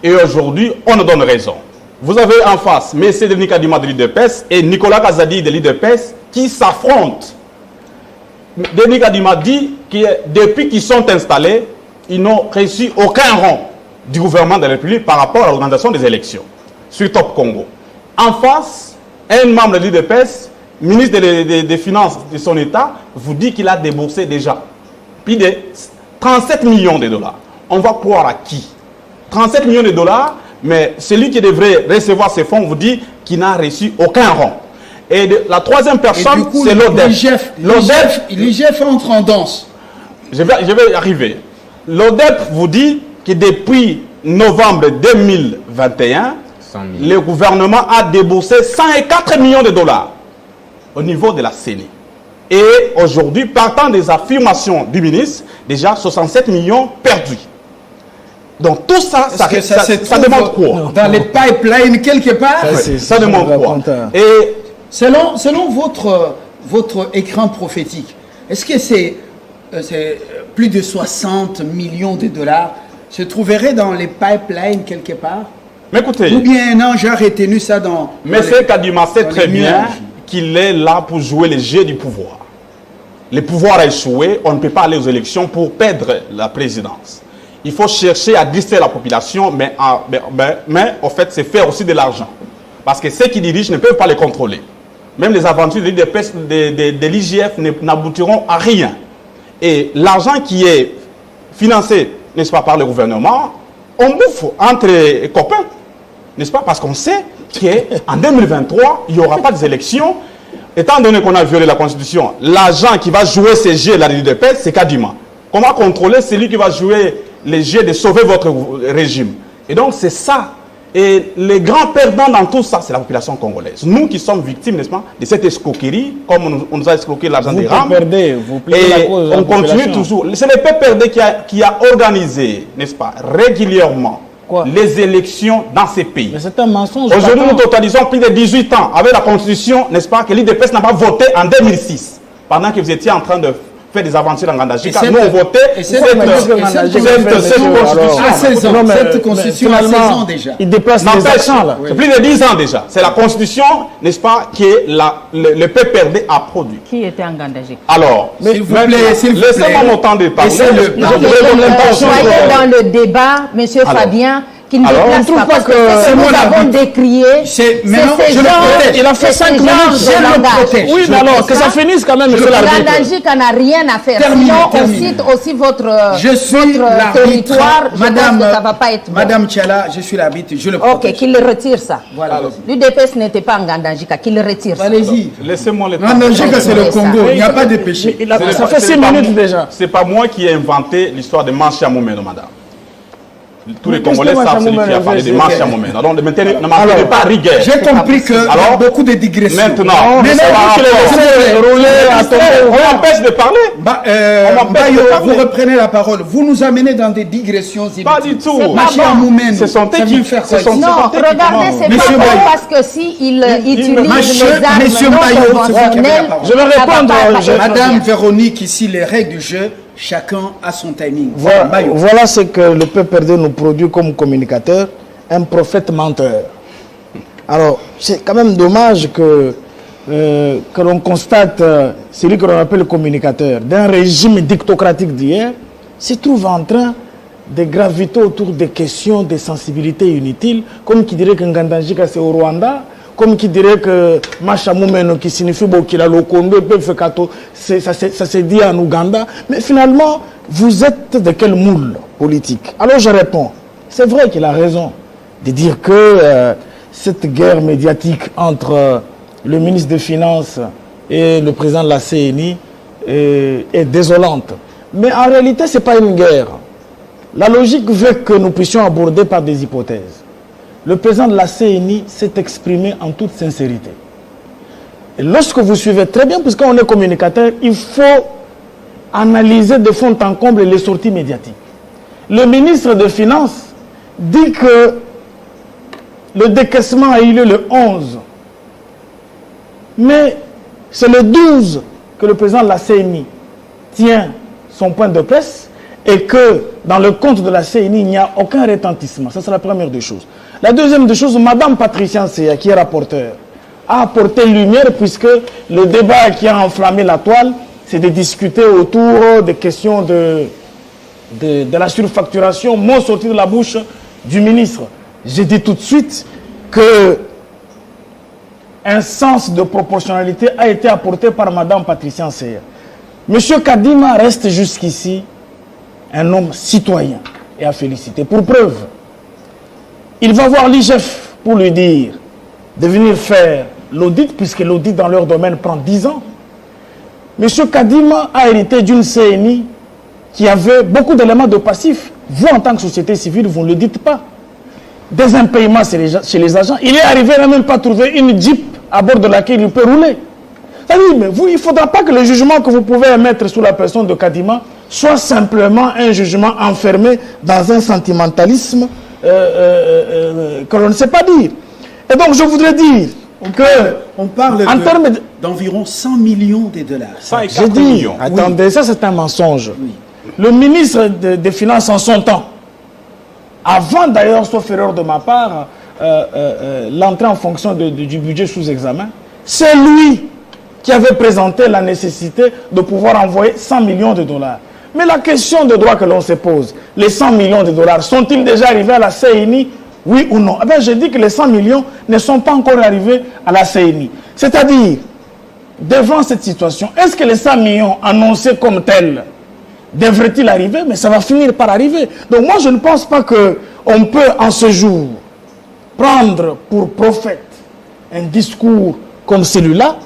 Et aujourd'hui, on nous donne raison. Vous avez en face M. Denis Kadima de l'IDPS et Nicolas Kazadi de l'IDPS qui s'affrontent. Denis Kadima dit que depuis qu'ils sont installés, ils n'ont reçu aucun rang du gouvernement de la République par rapport à l'organisation des élections sur Top Congo. En face, un membre de l'IDPS, ministre des Finances de son État, vous dit qu'il a déboursé déjà plus de 37 millions de dollars. On va croire à qui? 37 millions de dollars, mais celui qui devrait recevoir ces fonds vous dit qu'il n'a reçu aucun rang. Et la troisième personne, c'est l'ODEP. L'IGF entre en danse. Je vais y arriver. L'ODEP vous dit que depuis novembre 2021, le gouvernement a déboursé 104 millions de dollars au niveau de la CENI. Et aujourd'hui, partant des affirmations du ministre, déjà 67 millions perdus. Donc tout ça, ça demande quoi? Dans les pipelines quelque part? Ça demande quoi? Et selon votre écran prophétique, est-ce que c'est plus de 60 millions de dollars se trouveraient dans les pipelines quelque part? Mais écoutez, ou bien non, j'ai retenu ça dans... M. Kadima sait très bien qu'il est là pour jouer le jeu du pouvoir. Le pouvoir a échoué, on ne peut pas aller aux élections pour perdre la présidence. Il faut chercher à distraire la population, mais en fait, c'est faire aussi de l'argent. Parce que ceux qui dirigent ne peuvent pas les contrôler. Même les aventures de l'IGF n'aboutiront à rien. Et l'argent qui est financé, n'est-ce pas, par le gouvernement, on bouffe entre copains. N'est-ce pas? Parce qu'on sait qu'en 2023, il n'y aura pas d'élections. Étant donné qu'on a violé la Constitution, l'agent qui va jouer ces jeux, la paix, c'est Kadima. Comment contrôler celui qui va jouer les jeux de sauver votre régime? Et donc, c'est ça. Et les grands perdants dans tout ça, c'est la population congolaise. Nous qui sommes victimes, n'est-ce pas, de cette escroquerie, comme on nous a escroqué l'argent des rames. Vous perdez la cause. On continue toujours. C'est le PPRD qui a organisé, n'est-ce pas, régulièrement les élections dans ces pays. Mais c'est un mensonge. Aujourd'hui, nous totalisons plus de 18 ans avec la Constitution, n'est-ce pas, que l'IDPS n'a pas voté en 2006, pendant que vous étiez en train de fait des aventures en Ngandajika. Et Nous, on votait cette constitution. À 16 ans, cette constitution à 16 ans déjà. Il déplace les N'empêche, accents là. c'est plus de 10 ans déjà. C'est la constitution, n'est-ce pas, que le PPRD a produit. Qui était en Ngandajika? Alors, S'il vous plaît, laissez-moi mon temps de parler. Laissez-le parler. Soyez dans le débat, monsieur Fabien, qui ne déplace pas, parce que ce que nous avons décrié, c'est ces genres, il a fait 5 minutes, de langage. Oui, mais alors, que ça finisse quand même, monsieur l'arbitre. Ngandajika n'a rien à faire. Terminé, Sinon, on terminé. cite aussi votre territoire. territoire. Je pense que ça ne va pas être bon. Madame Tchala, je suis l'arbitre, je le protège. Ok, qu'il le retire ça. Voilà. L'UDPS n'était pas en Ngandajika, qu'il le retire ça. Allez-y. Laissez-moi le temps. Ngandajika, c'est le Congo, il n'y a pas de péché. Ça fait 6 minutes déjà. C'est pas moi qui ai inventé l'histoire de Mancha Moumeno, madame. Tous les Mais qu'est-ce Congolais que savent celui qui a Mancha parlé de Moumeno Mancha Moumeno. Donc ne m'appelez pas rigueur. J'ai compris qu'il y a Alors, beaucoup de digressions. Maintenant, Mais ça va on m'empêche de parler. Bayo, vous reprenez la parole. Vous nous amenez dans des digressions. Pas du tout. Marché à Moumène. Ce sont Ça eux qui vient faire quoi ce sont- ici? Non, regardez, c'est Monsieur pas Bayo. bon parce que si il utilise les armes Monsieur non Bayo, c'est vous qui avez la conventionnelles, parole. Je vais répondre. Madame Véronique, ici, les règles du jeu, chacun a son timing. Voilà, Bayo. voilà ce que le PPRD nous produit comme communicateur, un prophète menteur. Alors, c'est quand même dommage que l'on constate celui que l'on appelle le communicateur d'un régime dictocratique d'hier se trouve en train de graviter autour des questions de sensibilité inutiles, comme qui dirait que Ngandajika c'est au Rwanda, comme qui dirait que Macha Moumeno qui signifie Bokila Lokondo, ça se dit en Ouganda. Mais finalement, vous êtes de quel moule politique? Alors je réponds, c'est vrai qu'il a raison de dire que cette guerre médiatique entre le ministre des Finances et le président de la CNI est désolante. Mais en réalité, ce n'est pas une guerre. La logique veut que nous puissions aborder par des hypothèses. Le président de la CNI s'est exprimé en toute sincérité. Et lorsque vous suivez très bien, puisqu'on est communicateur, il faut analyser de fond en comble les sorties médiatiques. Le ministre des Finances dit que le décaissement a eu lieu le 11. Mais c'est le 12 que le président de la CNI tient son point de presse et que dans le compte de la CNI, il n'y a aucun retentissement. Ça, c'est la première des choses. La deuxième des choses, Madame Patricia Nseya, qui est rapporteure, a apporté lumière puisque le débat qui a enflammé la toile, c'est de discuter autour des questions de la surfacturation, mot sorti de la bouche du ministre. J'ai dit tout de suite que un sens de proportionnalité a été apporté par Madame Patricia Nseya. Monsieur Kadima reste jusqu'ici un homme citoyen et à féliciter. Pour preuve, il va voir l'IGF pour lui dire de venir faire l'audit, puisque l'audit dans leur domaine prend 10 ans. Monsieur Kadima a hérité d'une CNI qui avait beaucoup d'éléments de passifs. Vous, en tant que société civile, vous ne le dites pas. Des impayements chez les agents. Il est arrivé à même pas trouver une Jeep à bord de laquelle il peut rouler. Oui, mais vous, il ne faudra pas que le jugement que vous pouvez émettre sous la personne de Kadima soit simplement un jugement enfermé dans un sentimentalisme que l'on ne sait pas dire. Et donc, je voudrais dire on parle d'environ 100 millions de dollars. J'ai dit, millions. Attendez, oui. Ça c'est un mensonge. Oui. Le ministre des Finances en son temps, avant d'ailleurs, sauf erreur de ma part, l'entrée en fonction du budget sous examen, c'est lui qui avait présenté la nécessité de pouvoir envoyer 100 millions de dollars. Mais la question de droit que l'on se pose, les 100 millions de dollars, sont-ils déjà arrivés à la CNI, oui ou non? Eh bien, je dis que les 100 millions ne sont pas encore arrivés à la CNI. C'est-à-dire, devant cette situation, est-ce que les 100 millions annoncés comme tels devraient-ils arriver? Mais ça va finir par arriver. Donc moi, je ne pense pas qu'on peut, en ce jour, prendre pour prophète un discours comme celui-là,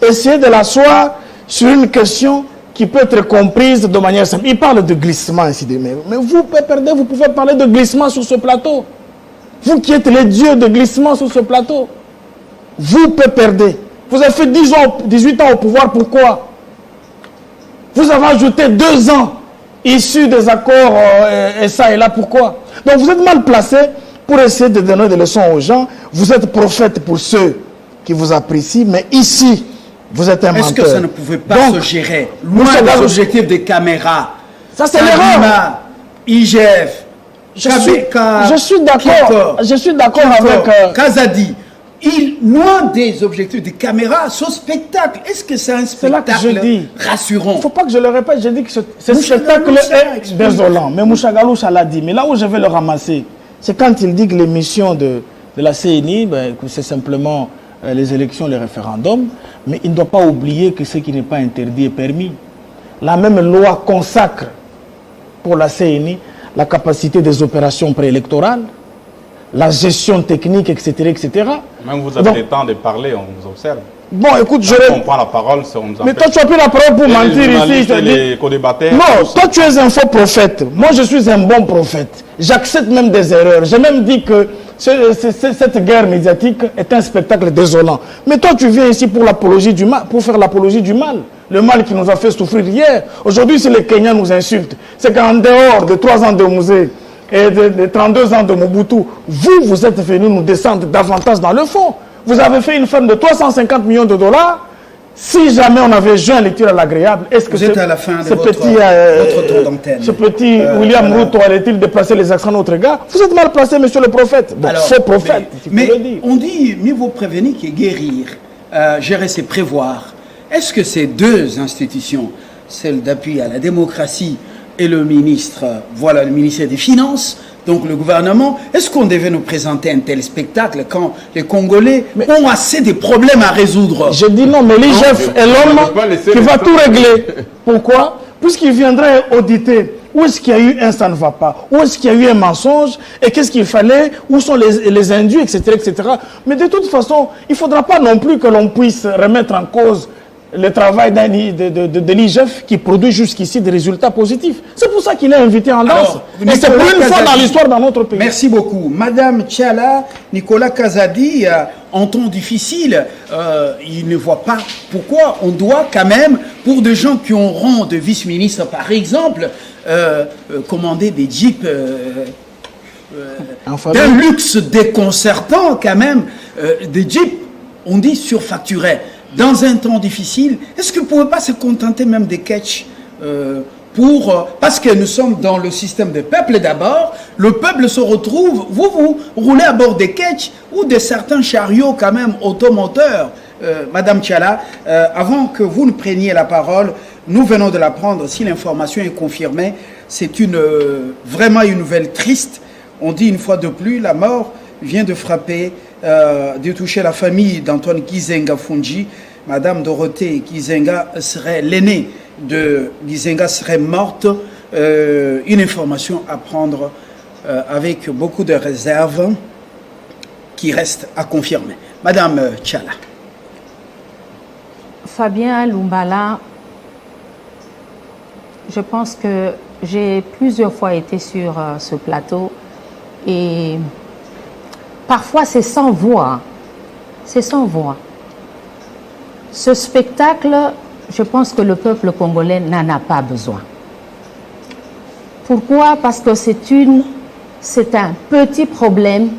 essayer de l'asseoir sur une question qui peut être comprise de manière simple. Il parle de glissement, ainsi de suite. Mais vous, PPRD, vous pouvez parler de glissement sur ce plateau. Vous qui êtes les dieux de glissement sur ce plateau. Vous, PPRD, vous avez fait 18 ans au pouvoir, pourquoi? Vous avez ajouté 2 ans issus des accords et ça et là, pourquoi? Donc vous êtes mal placé pour essayer de donner des leçons aux gens. Vous êtes prophète pour ceux qui vous apprécient, mais ici, Vous êtes un menteur. Est-ce que ça ne pouvait pas se gérer loin Moussa des Gallo, objectifs des caméras? Ça, c'est l'erreur. IGF, Je suis d'accord avec... Kazadi. Loin des objectifs des caméras, ce spectacle, est-ce que c'est un spectacle rassurant? Il ne faut pas que je le répète, je dis que ce spectacle est désolant. Mais Moussa Gallo, ça l'a dit. Mais là où je vais le ramasser, c'est quand il dit que l'émission de la CNI, ben, c'est simplement les élections, les référendums. Mais il ne doit pas oublier que ce qui n'est pas interdit est permis. La même loi consacre pour la CNI la capacité des opérations préélectorales, la gestion technique, etc. Même vous avez le temps de parler, on vous observe. Bon, écoute, on prend la parole, on nous mais toi, tu as pris la parole pour mentir ici. Les co-débatteurs. Non, toi, tu es un faux prophète. Moi, je suis un bon prophète. J'accepte même des erreurs. J'ai même dit que cette guerre médiatique est un spectacle désolant. Mais toi, tu viens ici pour l'apologie du mal, pour faire l'apologie du mal. Le mal qui nous a fait souffrir hier. Aujourd'hui, si les Kenyans nous insultent, c'est qu'en dehors de 3 ans de musée et de 32 ans de Mobutu, vous êtes venus nous descendre davantage dans le fond. Vous avez fait une ferme de 350 millions de dollars. Si jamais on avait joint les tirs à l'agréable, est-ce que vous êtes à la fin de votre tour d'antenne. Ce petit William Ruto allait-il déplacer les accents à notre gars? Vous êtes mal placé, monsieur le prophète. Bon, alors, faux prophète, mais on dit mieux vaut prévenir que guérir. Gérer, c'est prévoir. Est-ce que ces deux institutions, celle d'appui à la démocratie et le ministre, voilà, le ministère des Finances, donc le gouvernement, est-ce qu'on devait nous présenter un tel spectacle quand les Congolais ont assez de problèmes à résoudre? Je dis non, mais l'IGF est l'homme qui va tout régler. Pourquoi? Puisqu'il viendrait auditer où est-ce qu'il y a eu un ça ne va pas, où est-ce qu'il y a eu un mensonge, et qu'est-ce qu'il fallait, où sont les indus, etc., etc. Mais de toute façon, il ne faudra pas non plus que l'on puisse remettre en cause le travail de l'IGF qui produit jusqu'ici des résultats positifs. C'est pour ça qu'il est invité en danse. Et c'est pour une fois dans l'histoire dans notre pays. Merci beaucoup. Madame Tchala, Nicolas Kazadi, en temps difficile, il ne voit pas pourquoi on doit quand même, pour des gens qui ont rang de vice-ministre par exemple, commander des jeeps d'un luxe déconcertant quand même, des jeeps, on dit surfacturés. Dans un temps difficile, est-ce que vous ne pouvez pas se contenter même des catchs parce que nous sommes dans le système des peuples d'abord, le peuple se retrouve, vous roulez à bord des catchs ou de certains chariots quand même automoteurs. Madame Tchala, avant que vous ne preniez la parole, nous venons de l'apprendre, si l'information est confirmée, c'est vraiment une nouvelle triste. On dit une fois de plus, la mort vient de frapper, de toucher la famille d'Antoine Gizenga Fungi. Madame Dorothée Gizenga serait l'aînée de Gizenga, serait morte. Une information à prendre avec beaucoup de réserves qui reste à confirmer. Madame Tchala. Fabien Lumbala, je pense que j'ai plusieurs fois été sur ce plateau et parfois, c'est sans voix. C'est sans voix. Ce spectacle, je pense que le peuple congolais n'en a pas besoin. Pourquoi? Parce que c'est un petit problème.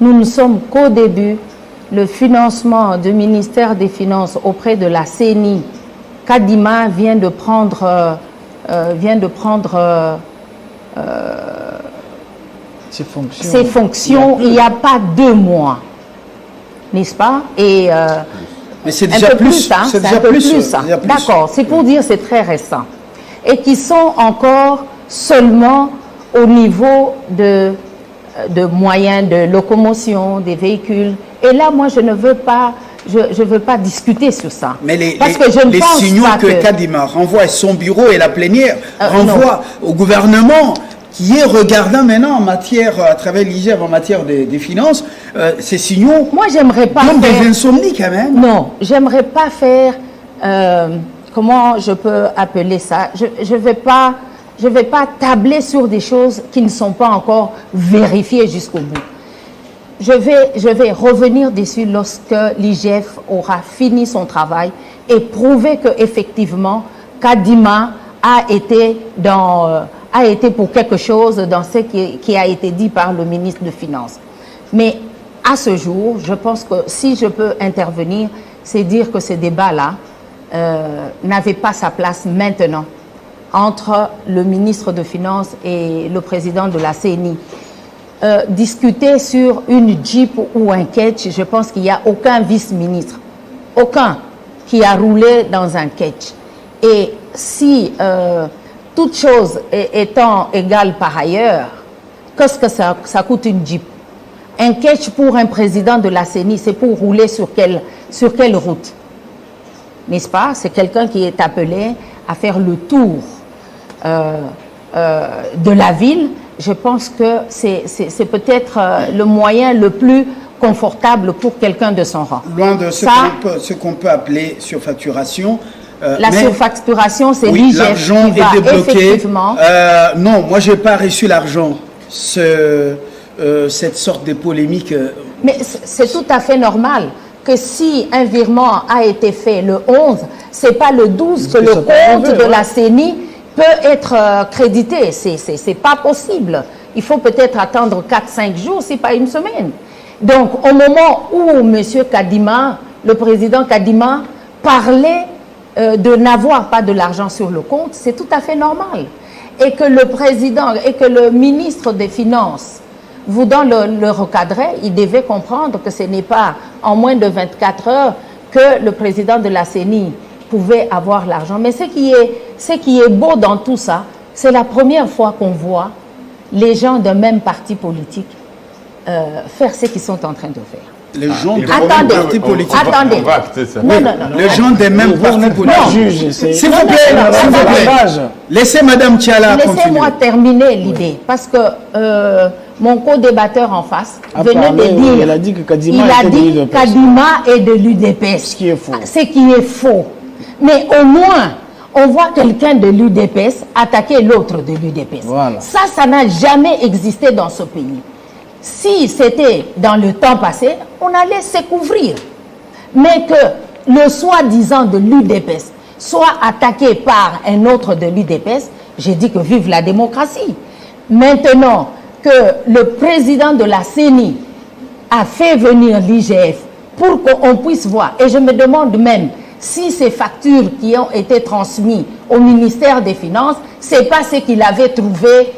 Nous ne sommes qu'au début. Le financement du ministère des Finances auprès de la CENI, Kadima vient de prendre ses fonctions il n'y a pas 2 mois, n'est-ce pas? Et mais c'est déjà plus, hein? C'est déjà plus. D'accord, c'est pour dire c'est très récent. Et qui sont encore seulement au niveau de moyens de locomotion, des véhicules. Et là, moi, je ne veux pas, je veux pas discuter sur ça. Mais les signaux que Kadima renvoie à son bureau et la plénière renvoie au gouvernement, qui est regardant maintenant en matière, à travers l'IGF en matière des finances, ces signaux. Moi, j'aimerais pas faire des insomnies quand même. Non, j'aimerais pas faire. Comment je peux appeler ça? Je vais pas tabler sur des choses qui ne sont pas encore vérifiées jusqu'au bout. Je vais revenir dessus lorsque l'IGF aura fini son travail et prouver que effectivement Kadima a été pour quelque chose dans ce qui a été dit par le ministre des Finances. Mais à ce jour, je pense que si je peux intervenir, c'est dire que ce débat-là n'avait pas sa place maintenant entre le ministre de Finances et le président de la CENI. Discuter sur une Jeep ou un ketch, je pense qu'il n'y a aucun vice-ministre, aucun, qui a roulé dans un ketch. Et si toute chose étant égale par ailleurs, qu'est-ce que ça coûte une Jeep? Un ketch pour un président de la CENI, c'est pour rouler sur quelle route? N'est-ce pas? C'est quelqu'un qui est appelé à faire le tour de la ville. Je pense que c'est peut-être le moyen le plus confortable pour quelqu'un de son rang. Loin de ce qu'on peut appeler surfacturation. La surfacturation, c'est oui, l'IGF l'argent qui va est débloqué. Effectivement... non, moi, je n'ai pas reçu l'argent. Cette sorte de polémique. Mais c'est tout à fait normal que si un virement a été fait le 11, ce n'est pas le 12 que le compte de la CENI peut être crédité. C'est pas possible. Il faut peut-être attendre 4-5 jours, si pas une semaine. Donc, au moment où M. Kadima, le président Kadima, parlait de n'avoir pas de l'argent sur le compte, c'est tout à fait normal. Et que le président et que le ministre des Finances voulant le recadrer, il devait comprendre que ce n'est pas en moins de 24 heures que le président de la CENI pouvait avoir l'argent. Mais ce qui est beau dans tout ça, c'est la première fois qu'on voit les gens d'un même parti politique faire ce qu'ils sont en train de faire. Les gens des attendez, partis politiques. Attendez. On va acter ça. Non. Les gens des mêmes partis politiques. S'il vous plaît, laissez Madame Tiala continuer. Laissez-moi terminer l'idée, parce que mon co-débatteur en face venait de dire... Il a dit que Kadima est de l'UDPS. Ce qui est faux. Ce qui est faux. Mais au moins, on voit quelqu'un de l'UDPS attaquer l'autre de l'UDPS. Voilà. Ça n'a jamais existé dans ce pays. Si c'était dans le temps passé, on allait se couvrir. Mais que le soi-disant de l'UDPS soit attaqué par un autre de l'UDPS, j'ai dit que vive la démocratie. Maintenant que le président de la CENI a fait venir l'IGF pour qu'on puisse voir, et je me demande même si ces factures qui ont été transmises au ministère des Finances, ce n'est pas ce qu'il avait trouvé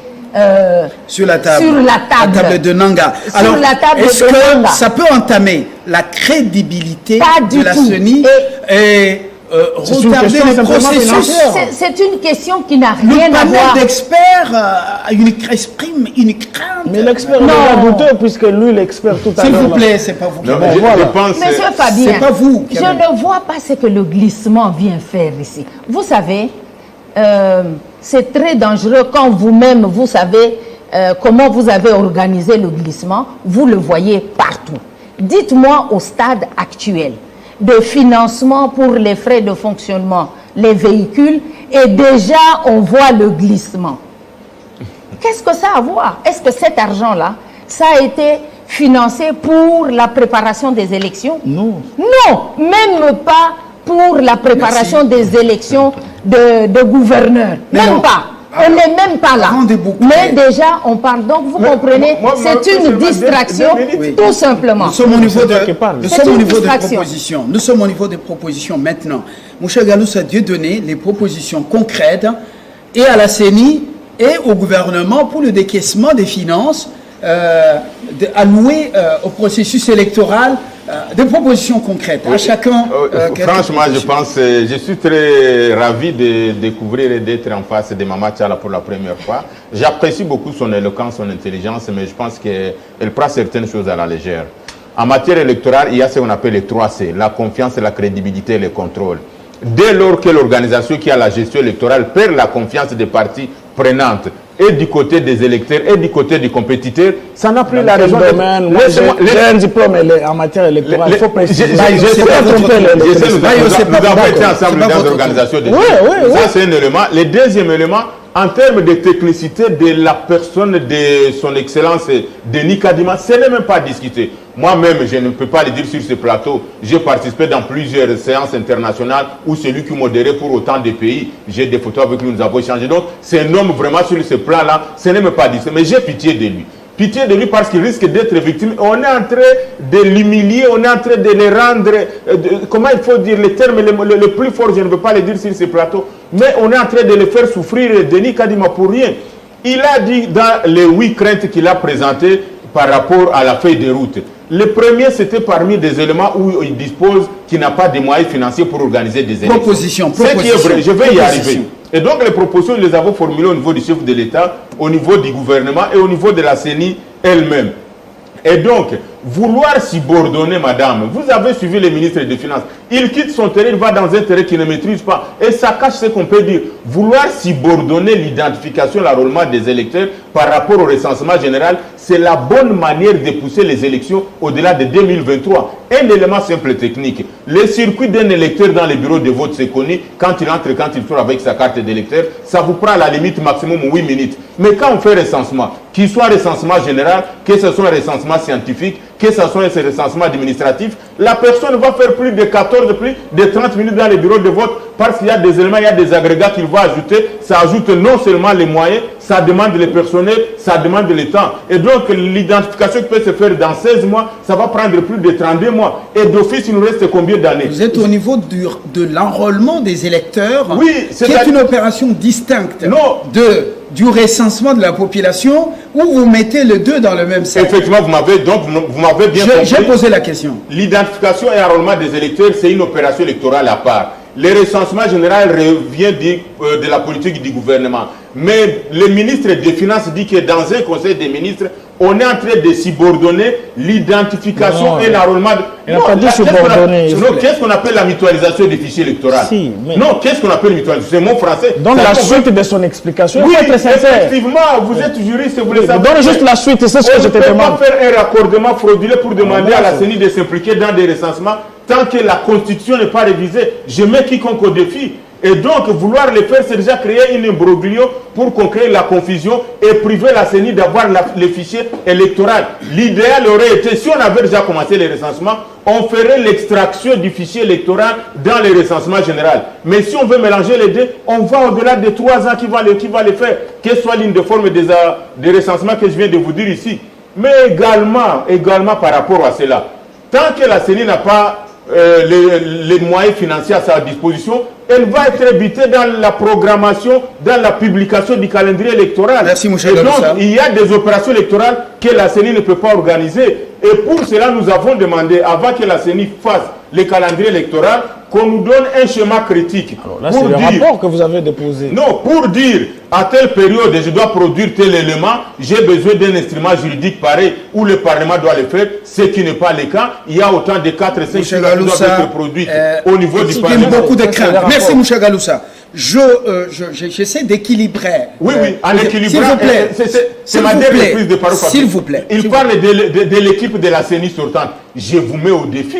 sur la table de Nanga. Alors, est-ce que ça peut entamer la crédibilité de la CENI et retarder le processus? C'est une question qui n'a rien à voir. Le panel d'experts exprime une crainte. Mais l'expert est douteux puisque lui, l'expert tout à l'heure. S'il vous plaît, c'est pas vous. Monsieur Fabien, c'est pas vous. Je ne vois pas ce que le glissement vient faire ici. Vous savez, c'est très dangereux quand vous-même, vous savez comment vous avez organisé le glissement, vous le voyez partout. Dites-moi au stade actuel de financement pour les frais de fonctionnement, les véhicules, et déjà on voit le glissement. Qu'est-ce que ça a à voir? Est-ce que cet argent-là, ça a été financé pour la préparation des élections? Non. Non, même pas pour la préparation des élections de gouverneurs. Même pas. On n'est même pas là. Mais déjà, on parle. Donc, vous comprenez, c'est une distraction, tout simplement. Nous sommes au niveau de propositions. Nous sommes au niveau des propositions maintenant. Moucha Galous a Dieu donné les propositions concrètes et à la CENI et au gouvernement pour le décaissement des finances allouées au processus électoral. Des propositions concrètes à chacun. Franchement, je suis très ravi de découvrir et d'être en face de Mama Tiala pour la première fois. J'apprécie beaucoup son éloquence, son intelligence, mais je pense qu'elle prend certaines choses à la légère. En matière électorale, il y a ce qu'on appelle les 3C, la confiance, la crédibilité et le contrôle. Dès lors que l'organisation qui a la gestion électorale perd la confiance des parties prenantes, et du côté des électeurs et du côté du compétiteur, ça n'a plus la raison de... J'ai un diplôme en matière électorale, il faut préciser. Nous avons été ensemble dans l'organisation des élections. Ça, c'est un élément. Le deuxième élément, en termes de technicité de la personne de son excellence Denis Kadima, ce n'est même pas discuté. Moi-même, je ne peux pas le dire sur ce plateau. J'ai participé dans plusieurs séances internationales où c'est lui qui modérait pour autant de pays. J'ai des photos avec lui, nous avons échangé. Donc, c'est un homme vraiment sur ce plan-là. Ce n'est même pas discuté. Mais j'ai pitié de lui. pitié de lui parce qu'il risque d'être victime. On est en train de l'humilier, on est en train de le rendre, comment il faut dire les termes le plus fort, je ne veux pas les dire sur ces plateaux, mais on est en train de le faire souffrir. Denis Kadima pour rien. Il a dit dans les 8 craintes qu'il a présentées par rapport à la feuille de route. Le premier, c'était parmi des éléments où il dispose qu'il n'a pas de moyens financiers pour organiser des élections. Proposition. C'est qui est vrai, je vais y arriver. Et donc les propositions, nous les avons formulées au niveau du chef de l'État, au niveau du gouvernement et au niveau de la CENI elle-même. Et donc, vouloir subordonner, madame, vous avez suivi le ministre des Finances, il quitte son terrain, il va dans un terrain qu'il ne maîtrise pas. Et ça cache ce qu'on peut dire. Vouloir subordonner l'identification, l'enrôlement des électeurs par rapport au recensement général, c'est la bonne manière de pousser les élections au-delà de 2023. Un élément simple technique. Le circuit d'un électeur dans les bureaux de vote, c'est connu. Quand il entre, quand il sort avec sa carte d'électeur, ça vous prend à la limite maximum 8 minutes. Mais quand on fait recensement, qu'il soit recensement général, que ce soit un recensement scientifique, que ce soit un recensement administratif, la personne va faire plus de 14, plus de 30 minutes dans les bureaux de vote parce qu'il y a des éléments, il y a des agrégats qu'il va ajouter. Ça ajoute non seulement les moyens, ça demande le personnel, ça demande le temps. Et donc l'identification qui peut se faire dans 16 mois, ça va prendre plus de 32 mois. Et d'office, il nous reste combien d'années? Vous êtes au niveau de l'enrôlement des électeurs, oui, qui est une opération distincte du recensement de la population, où vous mettez les deux dans le même sac. Effectivement, vous m'avez bien compris. J'ai posé la question. L'identification et l'enrôlement des électeurs, c'est une opération électorale à part. Le recensement général revient de la politique du gouvernement. Mais le ministre des Finances dit que dans un conseil des ministres, on est en train de subordonner l'identification et l'enrôlement. Qu'est-ce qu'on appelle la mutualisation des fichiers électoraux? Non, qu'est-ce qu'on appelle la mutualisation? C'est mon français. Dans la suite de son explication, oui, effectivement, vous êtes juriste, vous le savez. Donne juste la suite, c'est ce que je te demande. On ne peut pas faire un raccordement frauduleux pour demander à la CENI de s'impliquer dans des recensements tant que la Constitution n'est pas révisée. Je mets quiconque au défi. Et donc, vouloir le faire, c'est déjà créer une imbroglio pour qu'on crée la confusion et priver la CENI d'avoir les fichiers électoraux. L'idéal aurait été, si on avait déjà commencé les recensements, on ferait l'extraction du fichier électoral dans les recensements généraux. Mais si on veut mélanger les deux, on va au-delà de 3 ans qui va le faire, que ce soit l'une des formes des recensements que je viens de vous dire ici. Mais également par rapport à cela, tant que la CENI n'a pas les moyens financiers à sa disposition, elle va être butée dans la programmation, dans la publication du calendrier électoral. Merci, M. Et donc, il y a des opérations électorales que la CENI ne peut pas organiser. Et pour cela, nous avons demandé, avant que la CENI fasse le calendrier électoral, qu'on nous donne un schéma critique. Alors là, c'est le rapport que vous avez déposé. Non, pour dire, à telle période, je dois produire tel élément, j'ai besoin d'un instrument juridique pareil, où le Parlement doit le faire, ce qui n'est pas le cas. Il y a autant de 4-5 qui doivent être produites au niveau du Parlement. Il y a beaucoup de craintes. Merci, M. Galoussa. J'essaie d'équilibrer. Oui, en équilibrant. S'il vous plaît. C'est ma dernière prise de parole. S'il vous plaît. Il parle de l'équipe de la CENI sortante. Je vous mets au défi,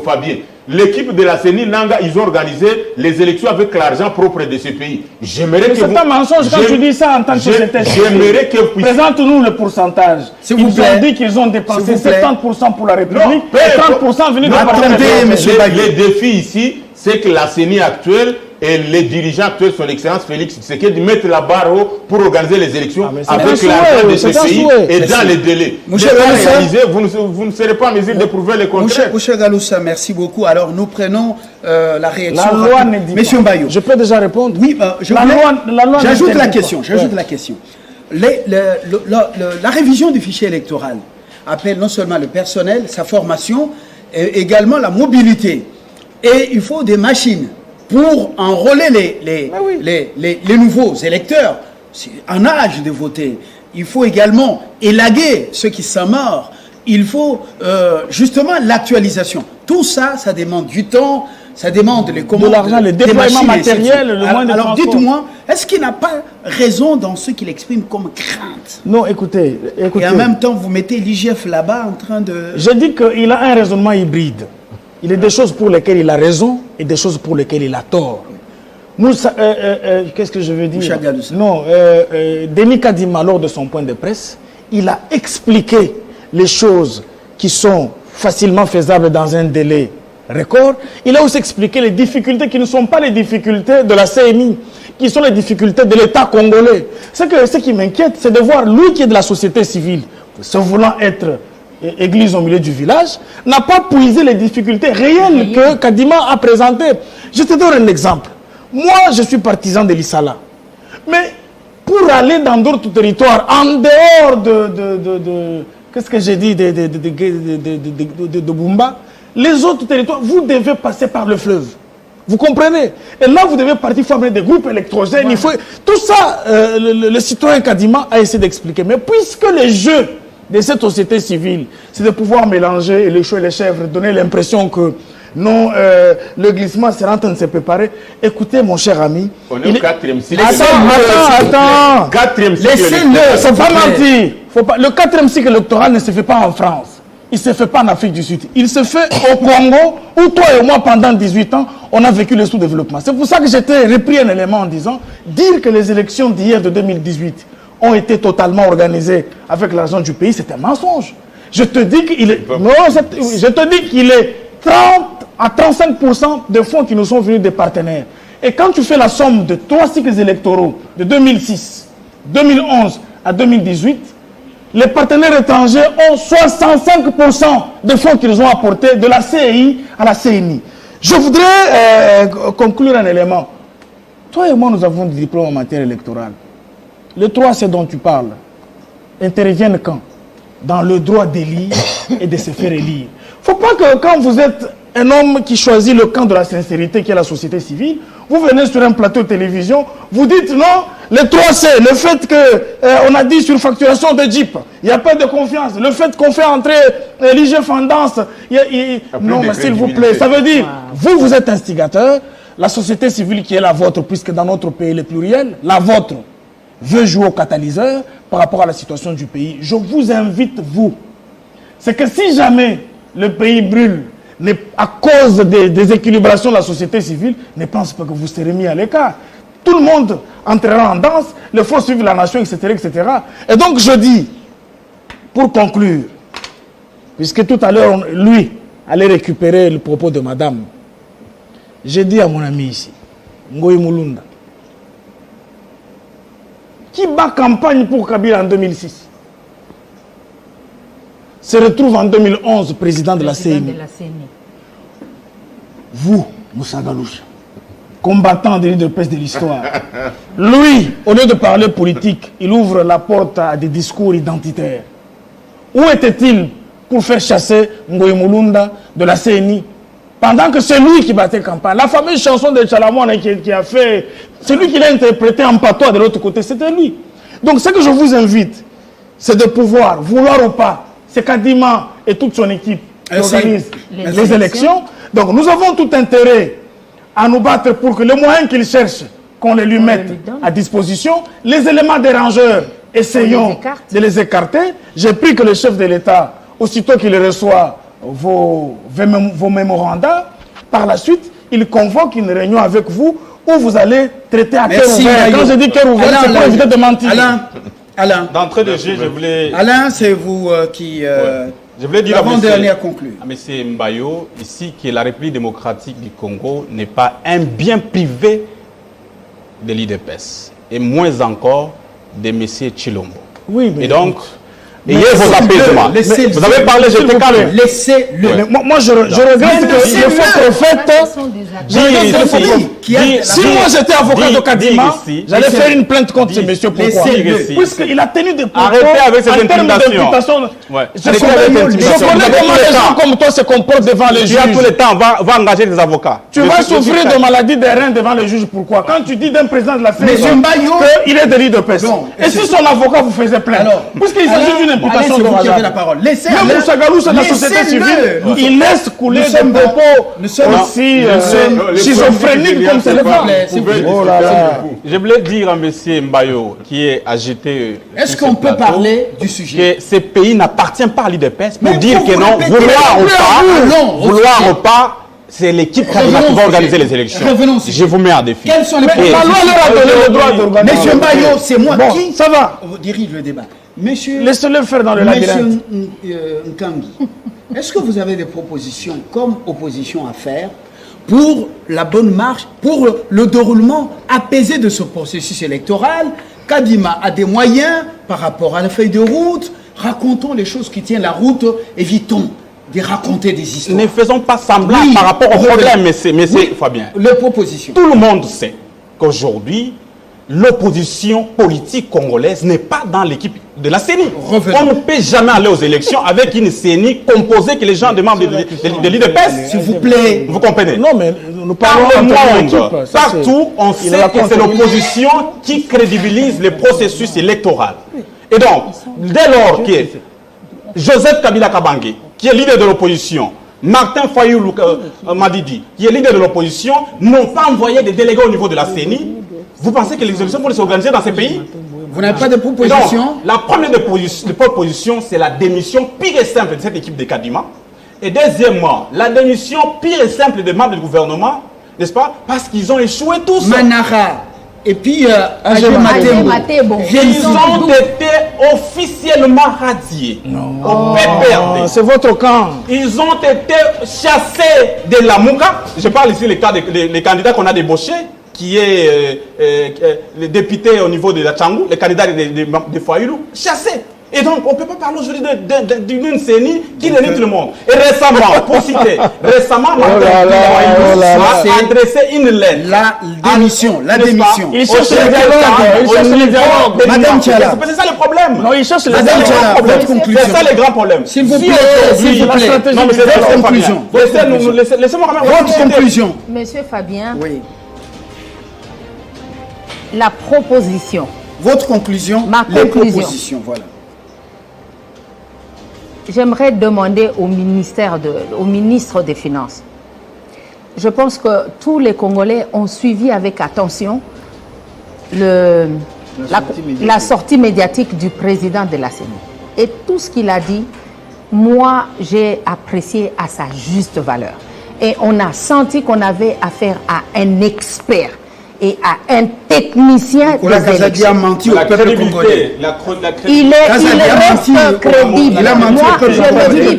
Fabien. L'équipe de la CENI, Nanga, ils ont organisé les élections avec l'argent propre de ce pays. J'aimerais que c'est un mensonge quand tu dis ça en tant que société. J'aimerais que vous puissiez... Présente-nous le pourcentage. Ils ont dit qu'ils ont dépensé 70% pour la République et 30% venu de la Le défi ici, c'est que la CENI actuelle et les dirigeants actuels, son Excellence Félix Tshisekedi, mettre la barre haut pour organiser les élections avec l'argent de ce pays et dans les délais. Vous ne serez pas en mesure de prouver le contraire. M. Galoussa, merci beaucoup. Alors, nous prenons la réaction. La loi ne dit pas. Monsieur Mbayo. Je peux déjà répondre? Oui, j'ajoute la question. La révision du fichier électoral appelle non seulement le personnel, sa formation, et également la mobilité. Et il faut des machines pour enrôler les nouveaux électeurs en âge de voter. Il faut également élaguer ceux qui sont morts. Il faut justement l'actualisation. Tout ça, ça demande du temps, ça demande les commandes, de l'argent, le déploiement matériel, le moyen de transport. Alors dites-moi, est-ce qu'il n'a pas raison dans ce qu'il exprime comme crainte? Non, écoutez. Et en même temps, vous mettez l'IGF là-bas en train de... Je dis qu'il a un raisonnement hybride. Il y a des choses pour lesquelles il a raison et des choses pour lesquelles il a tort. Qu'est-ce que je veux dire? Non, Denis Kadima, lors de son point de presse, il a expliqué les choses qui sont facilement faisables dans un délai record. Il a aussi expliqué les difficultés qui ne sont pas les difficultés de la CNI, qui sont les difficultés de l'État congolais. Ce qui m'inquiète, c'est de voir lui qui est de la société civile se voulant être église au milieu du village, n'a pas puisé les difficultés réelles que Kadima a présentées. Je te donne un exemple. Moi, je suis partisan de l'Issala. Mais pour aller dans d'autres territoires, en dehors qu'est-ce que j'ai dit, de Bumba, les autres territoires, vous devez passer par le fleuve. Vous comprenez? Et là, vous devez partir former des groupes électrogènes. Il faut... Tout ça, le citoyen Kadima a essayé d'expliquer. Mais puisque les jeux de cette société civile, c'est de pouvoir mélanger les choux et les chèvres, donner l'impression que non, le glissement c'est en train de se préparer. Écoutez, mon cher ami. On est au 4e cycle. Attends. 4e cycle. Laissez-le, faut pas mentir. Le 4e cycle électoral ne se fait pas en France. Il ne se fait pas en Afrique du Sud. Il se fait au Congo, où toi et moi, pendant 18 ans, on a vécu le sous-développement. C'est pour ça que j'étais repris un élément en disant, dire que les élections d'hier de 2018 ont été totalement organisées avec l'argent du pays, c'est un mensonge. Je te dis qu'il est... Non, je te dis qu'il est 30 à 35% des fonds qui nous sont venus des partenaires. Et quand tu fais la somme de 3 cycles électoraux, de 2006, 2011 à 2018, les partenaires étrangers ont 65% des fonds qu'ils ont apportés de la CEI à la CNI. Je voudrais conclure un élément. Toi et moi, nous avons des diplômes en matière électorale. Les 3C dont tu parles interviennent quand? Dans le droit d'élire et de se faire élire. Il ne faut pas que quand vous êtes un homme qui choisit le camp de la sincérité qui est la société civile, vous venez sur un plateau de télévision, vous dites non, les 3C, le fait qu'on a dit sur facturation de Jeep, il n'y a pas de confiance, le fait qu'on fait entrer l'IGF en danse, non mais s'il vous plaît, ça veut dire, vous êtes instigateur, la société civile qui est la vôtre, puisque dans notre pays le pluriel, la vôtre veut jouer au catalyseur par rapport à la situation du pays. Je vous invite, vous, c'est que si jamais le pays brûle, à cause des déséquilibrations de la société civile, ne pense pas que vous serez mis à l'écart. Tout le monde entrera en danse, il faut suivre la nation, etc., etc. Et donc je dis, pour conclure, puisque tout à l'heure, lui, allait récupérer le propos de madame, j'ai dit à mon ami ici, Ngoï Mulunda, qui bat campagne pour Kabila en 2006, se retrouve en 2011 président de la CNI. Vous, Moussa Galoucha, combattant des leaders de presse de l'histoire, lui, au lieu de parler politique, il ouvre la porte à des discours identitaires. Où était-il pour faire chasser Ngoï Mulunda de la CNI pendant que c'est lui qui battait campagne? La fameuse chanson de Chalamouane qui a fait, c'est lui qui l'a interprété en patois de l'autre côté, c'était lui. Donc ce que je vous invite, c'est de pouvoir, vouloir ou pas, c'est Kadima et toute son équipe qui organisent les élections. Donc nous avons tout intérêt à nous battre pour que les moyens qu'ils cherchent, qu'on les lui mette à disposition. Les éléments dérangeurs, essayons de les écarter. J'ai pris que le chef de l'État, aussitôt qu'il reçoit vos mémorandums, par la suite, il convoque une réunion avec vous où vous allez traiter à cœur ouvert. Quand je dis cœur ouvert, c'est pour éviter de mentir. Alain, d'entrée de jeu, je voulais... Alain, c'est vous qui... Je voulais dire avant-dernier à conclure. À M. Mbayo, ici, que la République démocratique du Congo n'est pas un bien privé de l'IDPS, et moins encore de M. Chilombo. Oui, mais... Et donc, ayez vos apaisement. Vous avez parlé, j'étais calme. Laissez-le. Moi, je regrette que le faux prophète... Si moi j'étais avocat de Kadima, j'allais faire une plainte contre ce monsieur. Pourquoi? Puisqu'il a tenu des propos. Arrêtez avec ces intimidations. Je connais comment les gens comme toi se comportent devant les juges. Tous les temps, va engager des avocats. Tu vas souffrir de maladie des reins devant les juges. Pourquoi? Quand tu dis d'un président de la CNI qu'il est délit de peste. Et si son avocat vous faisait plainte? Puisqu'il s'agit d'une imputation dommageable. Même Moussa Galoucha de la société civile, il laisse couler des propos aussi schizophréniques comme c'est le cas. Je voulais dire à M. Mbayo, qui est agité... Est-ce qu'on peut parler du sujet? Que ce pays n'appartient pas à l'IDPS pour dire que non, vouloir ou pas, c'est l'équipe qui va organiser les élections. Je vous mets à défi. Quels sont les problèmes? La loi leur a donné le droit d'organiser. Monsieur Mbayo, c'est moi qui... Ça va. Dirige le débat. Monsieur... Laissez-le faire dans le labyrinthe. Monsieur Nkambi, est-ce que vous avez des propositions comme opposition à faire pour la bonne marche, pour le déroulement apaisé de ce processus électoral? Kadima a des moyens par rapport à la feuille de route. Racontons les choses qui tiennent la route, évitons de raconter des histoires. Ne faisons pas semblant Oui, par rapport au problème, monsieur oui, Fabien. Les propositions. Tout le monde sait qu'aujourd'hui, l'opposition politique congolaise n'est pas dans l'équipe de la CENI. Revenons. On ne peut jamais aller aux élections avec une CENI composée que les gens demandent de l'IDPS. S'il vous plaît. Vous comprenez? Non, mais nous Par parlons le en tant monde, qu'équipe. Ça, partout, on il sait va que c'est continuer. l'opposition qui crédibilise le processus électoral. Et donc, dès lors que Joseph Kabila Kabange, qui est leader de l'opposition, Martin Fayoulou Madidi, qui est leader de l'opposition, n'ont pas envoyé des délégués au niveau de la CENI, vous pensez que les élections vont s'organiser dans ces pays? Vous n'avez pas de Donc, propositions? la première proposition, c'est la démission pire et simple de cette équipe de Kadima. Et deuxièmement, la démission pire et simple des membres du gouvernement, n'est-ce pas? Parce qu'ils ont échoué tous. Manara et puis Ajé Matembo. Matembo. Ils ont été officiellement radiés au PPRD. C'est votre camp. Ils ont été chassés de la Mouka. Je parle ici les candidats qu'on a débauchés, qui est le député au niveau de la Tchangou, les candidats de Fayoulou, chassés. Et donc, on ne peut pas parler aujourd'hui d'une CENI qui dénigre tout le monde. Et récemment, pour citer, récemment, Martin Fayoulou a adressé une lettre. La démission, la démission. Il cherche le dialogue. Il cherche le dialogue. Madame Tchala. C'est ça le problème. Non, il cherche le Madame dialogue. Tchala, votre conclusion. C'est ça le grand problème. S'il vous plaît, aujourd'hui- s'il vous plaît. Non, mais c'est Votre ça, conclusion. Laissez-moi quand même. Votre conclusion. Monsieur Fabien, Oui. la proposition, Votre conclusion. Ma Les conclusion. propositions, voilà. j'aimerais demander au ministre des Finances. Je pense que tous les Congolais ont suivi avec attention la sortie médiatique du président de la CENI. Et tout ce qu'il a dit, moi, j'ai apprécié à sa juste valeur. Et on a senti qu'on avait affaire à un expert et à un technicien Nicolas des Kazadi a élections. menti au La peuple congolais. crédibilité, Il Kazadi a reste menti, crédible. il a menti Moi, au peuple je ne congolais. dis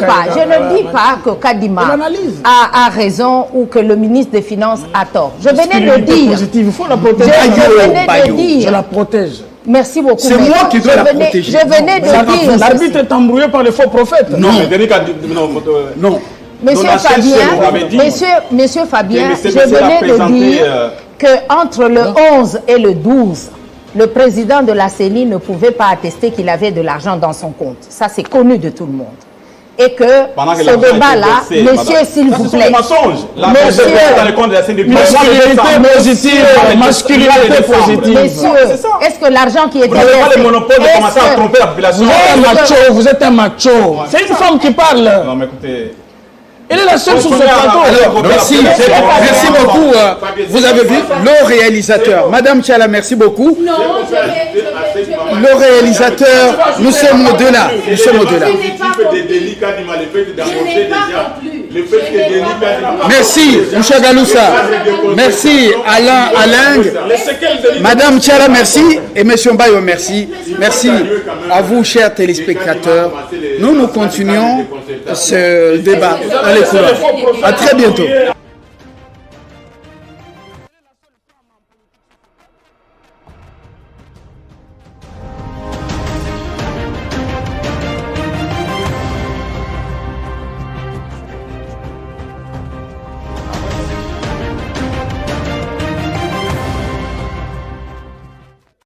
pas, que Kadima a raison ou que le ministre des Finances a tort. Je venais de dire. Positive. Il faut la protéger. Je venais Bayo. de Je dire. la protège. Merci beaucoup. C'est mais moi qui dois je la venais- protéger. Je venais de dire. L'arbitre est embrouillé par les faux prophètes. Non, non. Monsieur Dans la chaîne, Fabien, vous m'avez dit. Monsieur Fabien, Mais je c'est venais de présenté, dire qu'entre le 11 et le 12, le président de la CENI ne pouvait pas attester qu'il avait de l'argent dans son compte. Ça, c'est connu de tout le monde. Et que Pendant que ce l'argent était débat-là, versé, monsieur, madame. s'il Ça, vous ce sont plaît. des mensonges. L'argent Monsieur- est versé dans le compte de la CENI depuis Masculinité positive. Avec Masculinité les femmes. positive. Messieurs, C'est ça. est-ce que l'argent qui était Vous n'avez pas versé- le monopole de est-ce commencer à que- tromper la population. Vous êtes un Est-ce macho. Vous êtes un macho. C'est une femme qui parle. Non, mais écoutez. Elle est la seule sur ce Alors, plateau. Merci, merci beaucoup. Vous avez vu le réalisateur. Madame Tchala, merci beaucoup. Le réalisateur, nous sommes au-delà. Nous sommes au-delà. Merci, M. Galoussa. Merci, Alain Aling. Madame Tchala, merci. Et M. Mbayo, merci. Merci à vous, chers téléspectateurs. Nous continuons ce débat dans les couloirs. À très bientôt.